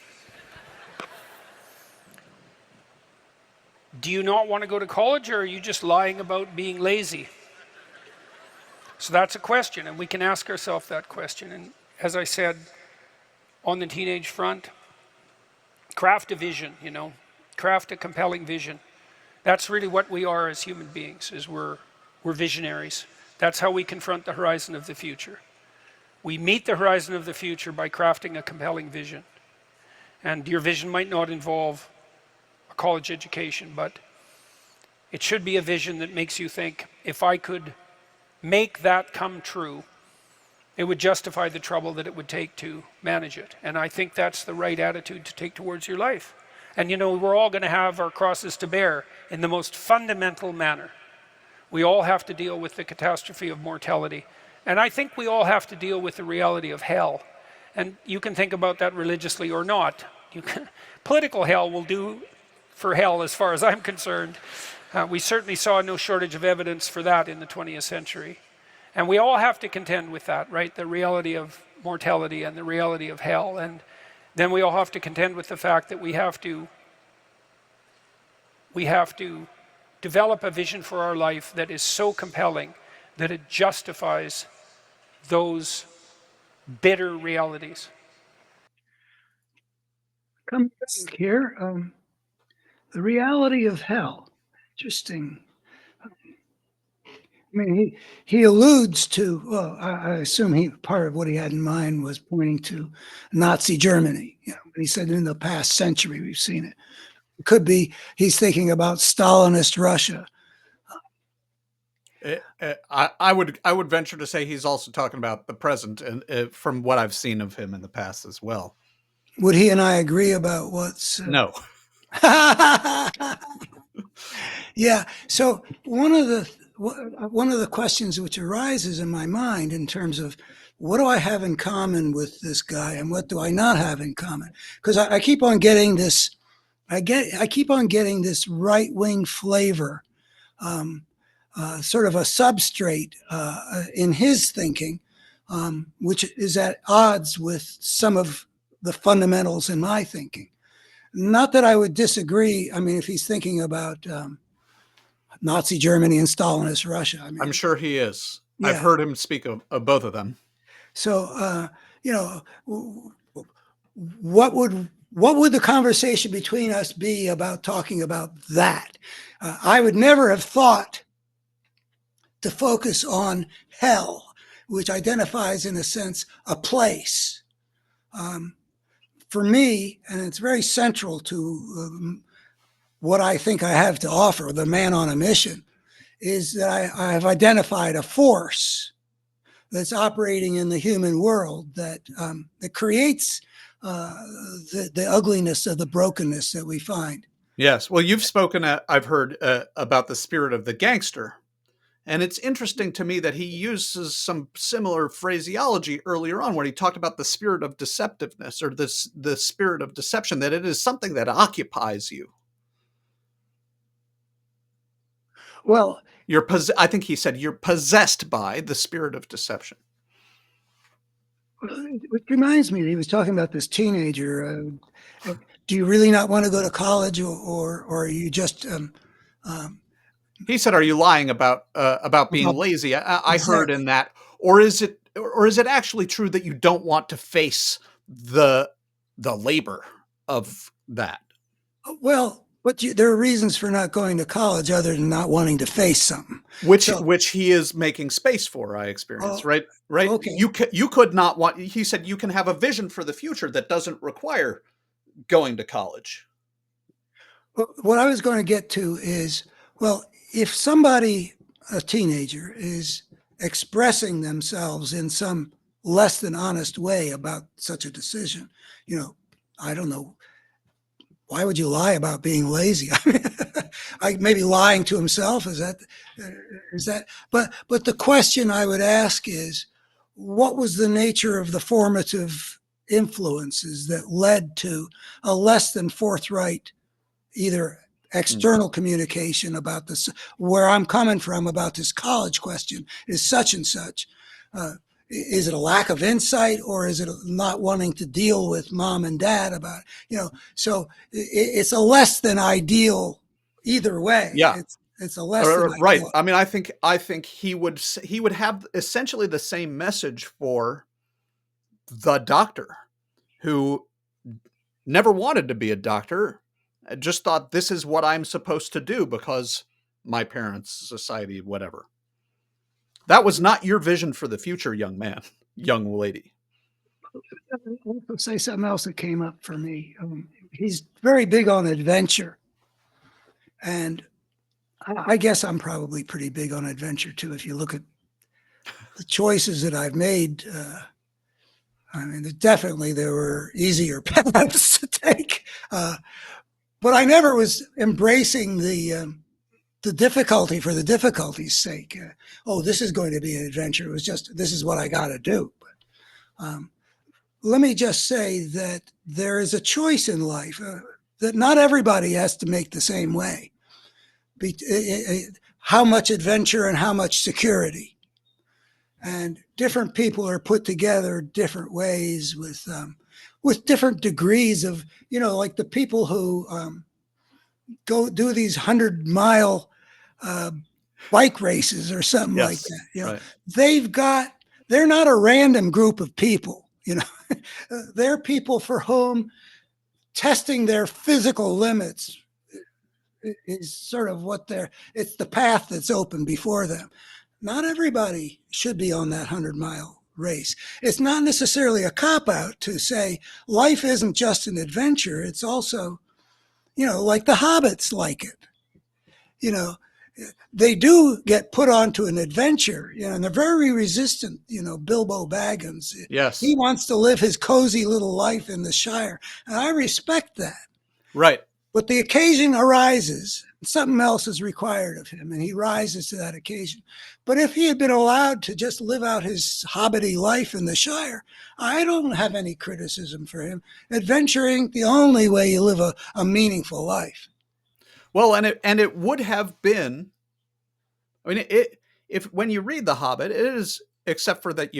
Do you not want to go to college, or are you just lying about being lazy? So that's a question, and we can ask ourselves that question. And as I said, on the teenage front, craft a vision, craft a compelling vision. That's really what we are as human beings, is we're visionaries. That's how we confront the horizon of the future. We meet the horizon of the future by crafting a compelling vision. And your vision might not involve a college education, but it should be a vision that makes you think, if I could make that come true, it would justify the trouble that it would take to manage it. And I think that's the right attitude to take towards your life. And we're all going to have our crosses to bear in the most fundamental manner. We all have to deal with the catastrophe of mortality. And I think we all have to deal with the reality of hell. And you can think about that religiously or not. Political hell will do for hell as far as I'm concerned. We certainly saw no shortage of evidence for that in the 20th century. And we all have to contend with that, right? The reality of mortality and the reality of hell. And then we all have to contend with the fact that we have to develop a vision for our life that is so compelling that it justifies those bitter realities. Come back here. The reality of hell. Interesting. I mean, he alludes to, well, I assume part of what he had in mind was pointing to Nazi Germany. He said in the past century we've seen it. It could be he's thinking about Stalinist Russia. I would venture to say he's also talking about the present, and from what I've seen of him in the past as well. Would he and I agree about what's No. Yeah. So one of the questions which arises in my mind in terms of what do I have in common with this guy and what do I not have in common? Because I keep on getting this, I keep on getting this right-wing flavor, sort of a substrate in his thinking, which is at odds with some of the fundamentals in my thinking. Not that I would disagree. I mean, if he's thinking about Nazi Germany and Stalinist Russia, I mean, I'm sure he is. Yeah. I've heard him speak of both of them. So, what would the conversation between us be about talking about that? I would never have thought to focus on hell, which identifies, in a sense, a place. For me, and it's very central to what I think I have to offer, the man on a mission, is that I have identified a force that's operating in the human world that creates the ugliness of the brokenness that we find. Yes. Well, you've spoken, I've heard about the spirit of the gangster. And it's interesting to me that he uses some similar phraseology earlier on when he talked about the spirit of deceptiveness or the spirit of deception, that it is something that occupies you. Well, I think he said you're possessed by the spirit of deception. it reminds me, he was talking about this teenager. Do you really not want to go to college, or are you just He said, "Are you lying about being about lazy?" I heard exactly? in that, or is it actually true that you don't want to face the labor of that? Well, but there are reasons for not going to college other than not wanting to face something. Which So, he is making space for, I experienced, oh, right? Right? okay. You could not want, he said you can have a vision for the future that doesn't require going to college. What I was going to get to is, well, if somebody, a teenager, is expressing themselves in some less than honest way about such a decision, I don't know, why would you lie about being lazy? I mean, maybe lying to himself, is that, but the question I would ask is, what was the nature of the formative influences that led to a less than forthright either external communication about this, where I'm coming from about this college question is such and such. Is it a lack of insight, or is it not wanting to deal with mom and dad about it? So it's a less than ideal either way. Yeah. It's a less than Right. ideal. I mean, I think he would have essentially the same message for the doctor who never wanted to be a doctor, just thought this is what I'm supposed to do because my parents, society, whatever. That was not your vision for the future, young man, young lady. I'll say something else that came up for me. He's very big on adventure, and I guess I'm probably pretty big on adventure too. If you look at the choices that I've made, I mean, definitely there were easier paths to take, but I never was embracing the difficulty for the difficulty's sake. This is going to be an adventure. It was just this is what I got to do. Let me just say that there is a choice in life that not everybody has to make the same way. How much adventure and how much security. And different people are put together different ways with different degrees of, like the people who go do these 100-mile bike races or something like Yes. that. Right. They're not a random group of people. They're people for whom testing their physical limits is sort of it's the path that's open before them. Not everybody should be on that 100-mile race. It's not necessarily a cop-out to say life isn't just an adventure. It's also, like the hobbits like it. They do get put onto an adventure, and they're very resistant, Bilbo Baggins. Yes. He wants to live his cozy little life in the Shire, and I respect that. Right. But the occasion arises, something else is required of him, and he rises to that occasion. But if he had been allowed to just live out his hobbity life in the Shire, I don't have any criticism for him. Adventure ain't the only way you live a meaningful life. Well, and it would have been, I mean, if when you read The Hobbit, it is, except for that,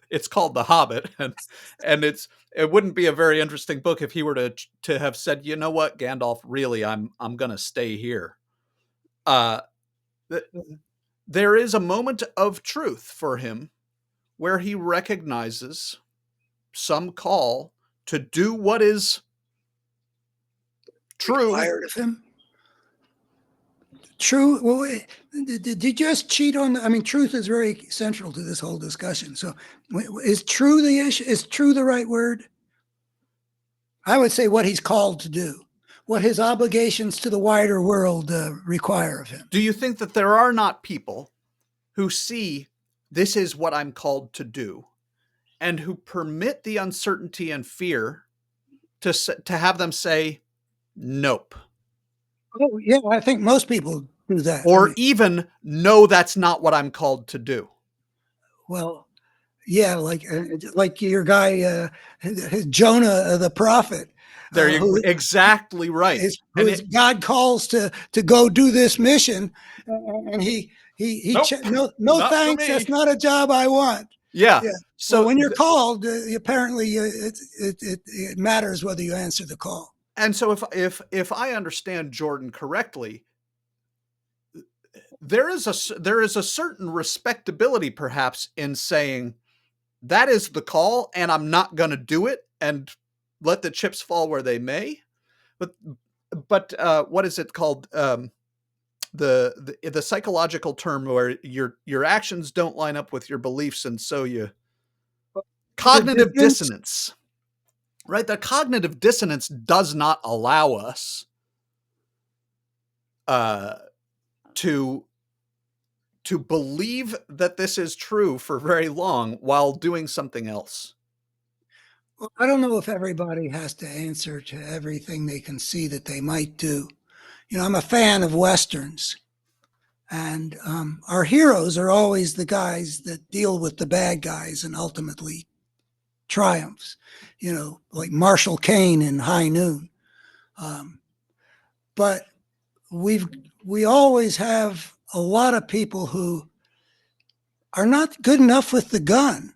it's called The Hobbit, and it wouldn't be a very interesting book if he were to have said, you know what, Gandalf, really, I'm gonna stay here. There is a moment of truth for him where he recognizes some call to do what is true. Required of him. True. Well, did you just cheat on? I mean, truth is very central to this whole discussion. So, is true the issue? Is true the right word? I would say what he's called to do, what his obligations to the wider world require of him. Do you think that there are not people who see this is what I'm called to do, and who permit the uncertainty and fear to have them say nope, Oh, yeah, I think most people do that. I or mean, even no, that's not what I'm called to do. well, yeah, like your guy Jonah the prophet, There you who exactly right. who And is God calls to go do this mission, and nope, no not for thanks, me. that's not a job I want. Yeah. Yeah. Well, So when you're called, apparently it matters whether you answer the call. and so if I understand Jordan correctly, there is a certain respectability perhaps in saying that is the call and I'm not going to do it and let the chips fall where they may. But what is it called? The psychological term where your actions don't line up with your beliefs, and so you The cognitive difference, dissonance, right? The cognitive dissonance does not allow us uh, to believe that this is true for very long while doing something else. well, I don't know if everybody has to answer to everything they can see that they might do. I'm a fan of Westerns. And our heroes are always the guys that deal with the bad guys and ultimately triumphs, like Marshall Kane in High Noon. Um, but we've we always have a lot of people who are not good enough with the gun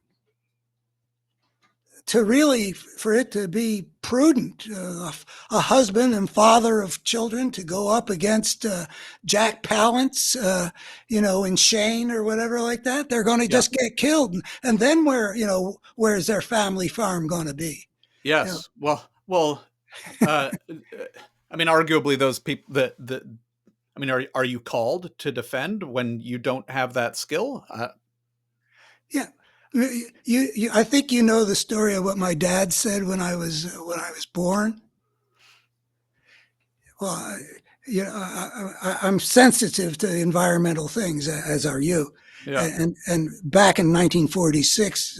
to really for it to be prudent. A husband and father of children to go up against Jack Palance, in Shane or whatever like that, they're going to Yeah. just get killed. And then where's their family farm going to be? You know, Yes. Well. Uh, I mean, arguably, those people that I mean, are you called to defend when you don't have that skill? yeah. I think you know the story of what my dad said when I was born. Well, I'm sensitive to environmental things, as are you. Yeah. And back in 1946,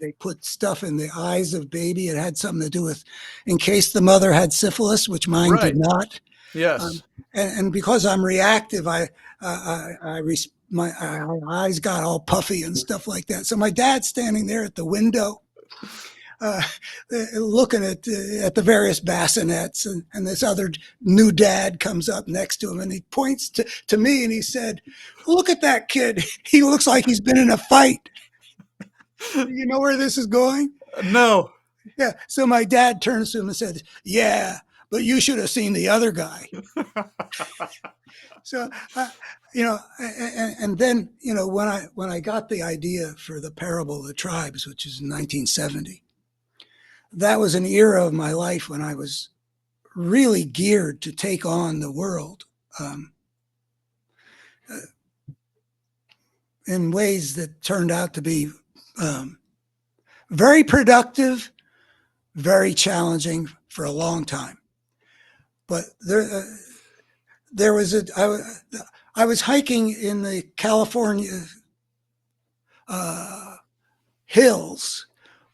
they put stuff in the eyes of baby. It had something to do with, in case the mother had syphilis, which mine did Right. not. Yes. And because I'm reactive, my eyes got all puffy and stuff like that. So my dad's standing there at the window, uh, looking at the various bassinets, and this other new dad comes up next to him, and he points to me, and he said, "Look at that kid. He looks like he's been in a fight." You know where this is going? No. Yeah. So my dad turns to him and said, "Yeah, but you should have seen the other guy." So, and then when I got the idea for the parable of the tribes, which is in 1970, that was an era of my life when I was really geared to take on the world um, in ways that turned out to be um, very productive, very challenging for a long time. But there was I was hiking in the California uh, hills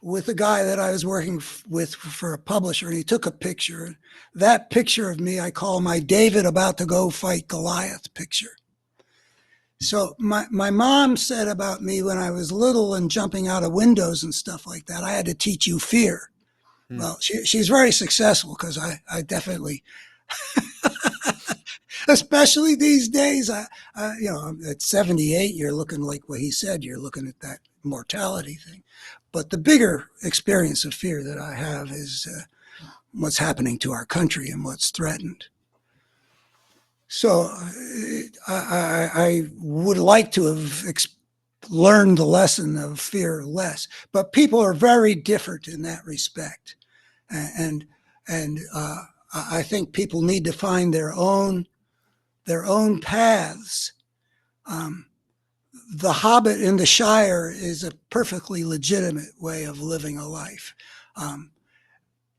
with a guy that I was working with for a publisher, and he took a picture. That picture of me, I call my David about to go fight Goliath picture. So my mom said about me when I was little and jumping out of windows and stuff like that, I had to teach you fear. Hmm. Well, she's very successful because I definitely, especially these days, at 78, you're looking like what he said, you're looking at that mortality thing. But the bigger experience of fear that I have is what's happening to our country and what's threatened. So I would like to have learned the lesson of fear less, but people are very different in that respect, and I think people need to find their own paths. Um, the Hobbit in the Shire is a perfectly legitimate way of living a life. Um,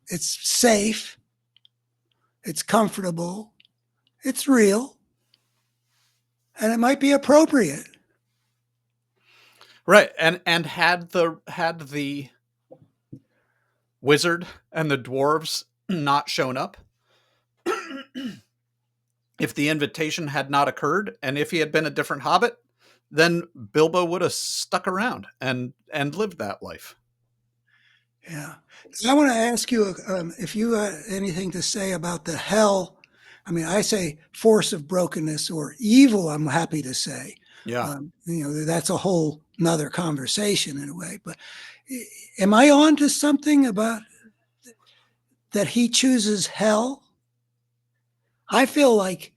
it's safe, it's comfortable, it's real, and it might be appropriate. Right. And had the wizard and the dwarves not shown up, if the invitation had not occurred, and if he had been a different hobbit, then Bilbo would have stuck around and lived that life. Yeah. I want to ask you if you had anything to say about the hell. I mean, I say force of brokenness or evil, I'm happy to say. Yeah. That's a whole nother conversation in a way. But am I on to something about that he chooses hell? I feel like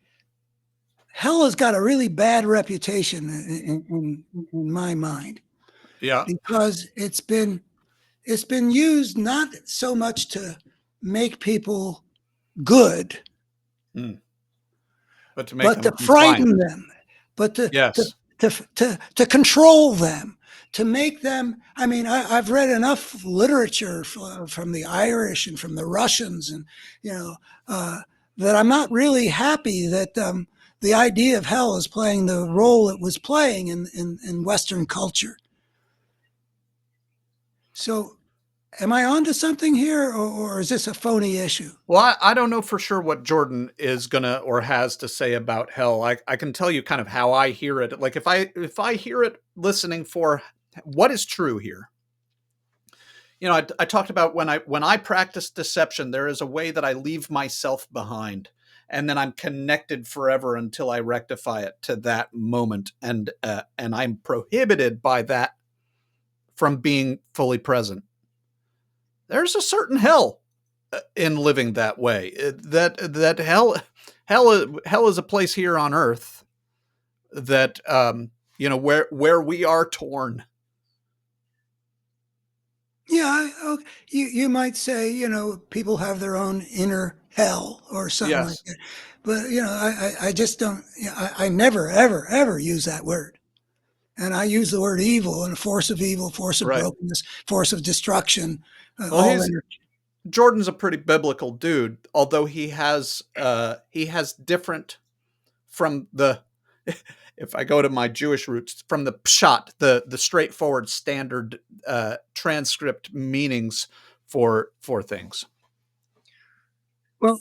hell has got a really bad reputation in my mind Yeah. because it's been used not so much to make people good, But to make but them to frighten compliant. them, but Yes. to control them, to make them. I mean, I've read enough literature from the Irish and from the Russians, and that I'm not really happy that the idea of hell is playing the role it was playing in Western culture. So, am I onto something here, or is this a phony issue? Well, I don't know for sure what Jordan is gonna or has to say about hell. I can tell you kind of how I hear it. Like if I hear it listening for what is true here. I talked about when I practice deception, there is a way that I leave myself behind, and then I'm connected forever until I rectify it to that moment, and I'm prohibited by that from being fully present. There's a certain hell in living that way. That hell is a place here on earth that where we are torn. Yeah, you might say, people have their own inner hell or something like Yes. that. But, I just don't, I never, ever, ever use that word. And I use the word evil and a force of evil, force of Right. brokenness, force of destruction, Well, all in. Jordan's a pretty biblical dude, although he has different from the if I go to my Jewish roots, from the pshat, the straightforward standard transcript meanings for things. Well,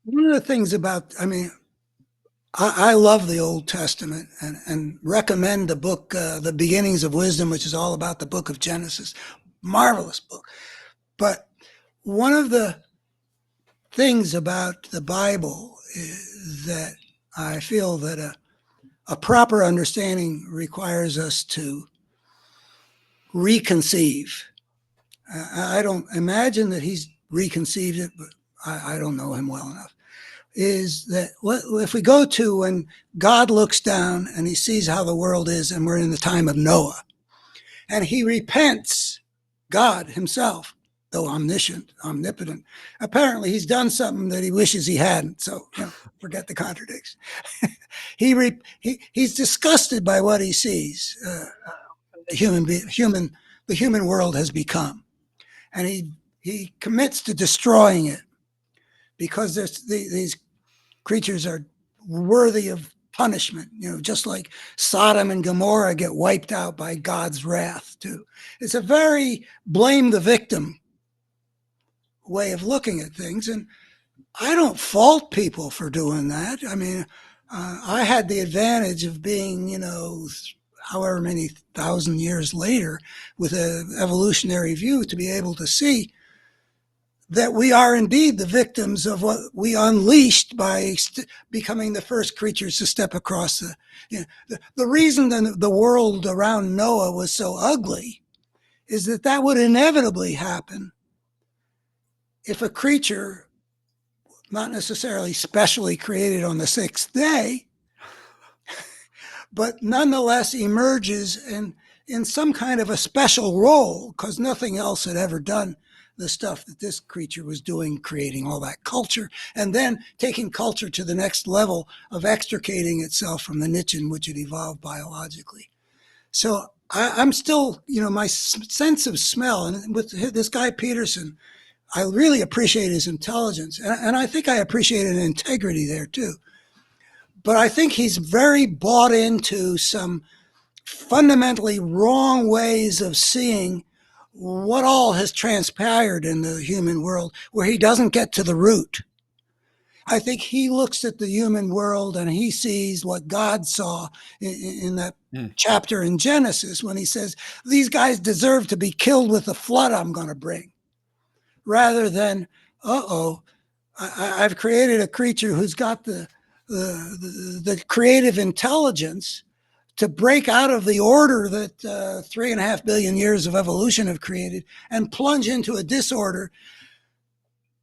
one of the things about, I mean, I love the Old Testament and recommend the book, The Beginnings of Wisdom, which is all about the book of Genesis. Marvelous book. But one of the things about the Bible is that I feel that a proper understanding requires us to reconceive. I don't imagine that he's reconceived it, but I don't know him well enough. Is that if we go to when God looks down and he sees how the world is, and we're in the time of Noah, and he repents, God himself, though omniscient, omnipotent, apparently he's done something that he wishes he hadn't. So forget the contradictions. He's disgusted by what he sees. The human world has become, and he commits to destroying it because these creatures are worthy of punishment, just like Sodom and Gomorrah get wiped out by God's wrath too. It's a very blame the victim way of looking at things, and I don't fault people for doing that. I mean, I had the advantage of being, however many thousand years later, with an evolutionary view, to be able to see that we are indeed the victims of what we unleashed by becoming the first creatures to step across the reason the world around Noah was so ugly is that would inevitably happen if a creature, not necessarily specially created on the sixth day, but nonetheless emerges in some kind of a special role, because nothing else had ever done the stuff that this creature was doing, creating all that culture, and then taking culture to the next level of extricating itself from the niche in which it evolved biologically. So I'm still, my sense of smell, and with this guy Peterson, I really appreciate his intelligence, and I think I appreciate an integrity there too. But I think he's very bought into some fundamentally wrong ways of seeing what all has transpired in the human world where he doesn't get to the root. I think he looks at the human world and he sees what God saw in that chapter in Genesis when he says, these guys deserve to be killed with the flood I'm going to bring, rather than, I've created a creature who's got the creative intelligence to break out of the order that 3.5 billion years of evolution have created and plunge into a disorder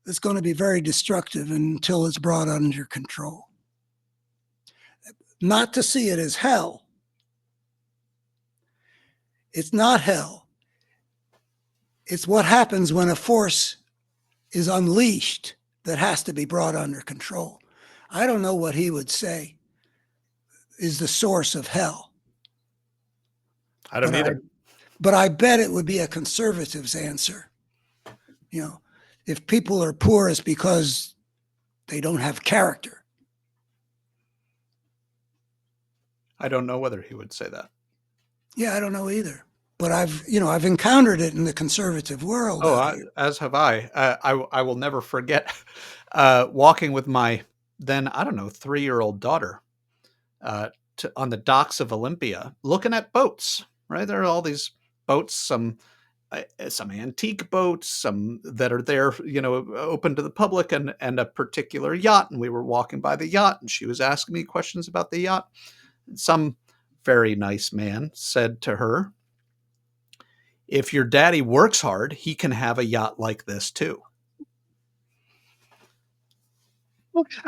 that's going to be very destructive until it's brought under control. Not to see it as hell. It's not hell. It's what happens when a force is unleashed that has to be brought under control. I don't know what he would say is the source of hell. I don't either. But I bet it would be a conservative's answer. You know, if people are poor, it's because they don't have character. I don't know whether he would say that. Yeah, I don't know either. But I've encountered it in the conservative world. As have I. I will never forget walking with my then, I don't know, 3-year-old daughter on the docks of Olympia, looking at boats. Right, there are all these boats, some antique boats, some that are there, open to the public, and a particular yacht. And we were walking by the yacht, and she was asking me questions about the yacht. Some very nice man said to her, if your daddy works hard, he can have a yacht like this too. What's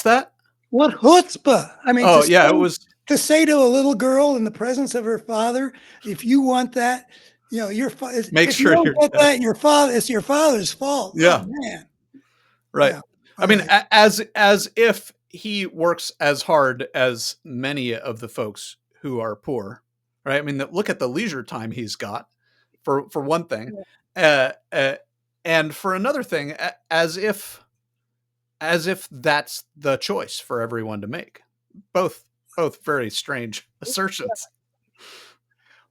that? What chutzpah? I mean, it was to say to a little girl in the presence of her father, if you want that, make if sure you don't get that, it's your father's fault. Yeah. Oh, man. Right. Yeah. I mean, as if he works as hard as many of the folks who are poor, right? I mean, look at the leisure time he's got, for one thing, and for another thing, as if that's the choice for everyone to make. Both very strange assertions.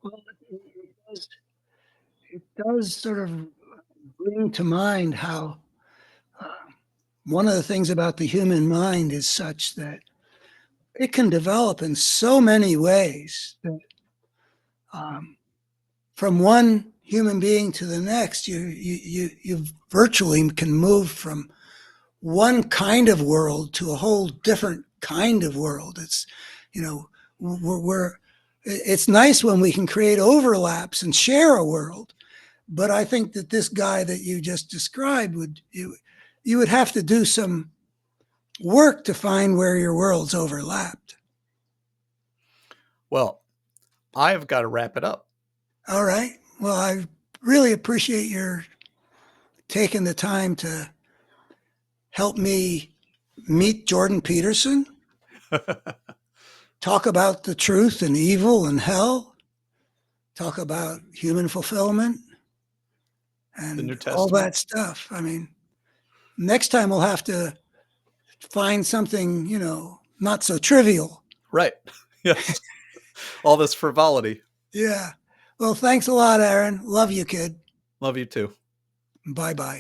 Well, it does sort of bring to mind how one of the things about the human mind is such that it can develop in so many ways that from one human being to the next, you virtually can move from one kind of world to a whole different kind of world. It's, it's nice when we can create overlaps and share a world. But I think that this guy that you just described you would have to do some work to find where your worlds overlapped. Well, I've got to wrap it up. All right. Well, I really appreciate your taking the time to help me meet Jordan Peterson, talk about the truth and evil and hell, talk about human fulfillment and all that stuff. I mean, next time we'll have to find something, not so trivial. Right. Yes. All this frivolity. Yeah. Well, thanks a lot, Aaron. Love you, kid. Love you too. Bye-bye.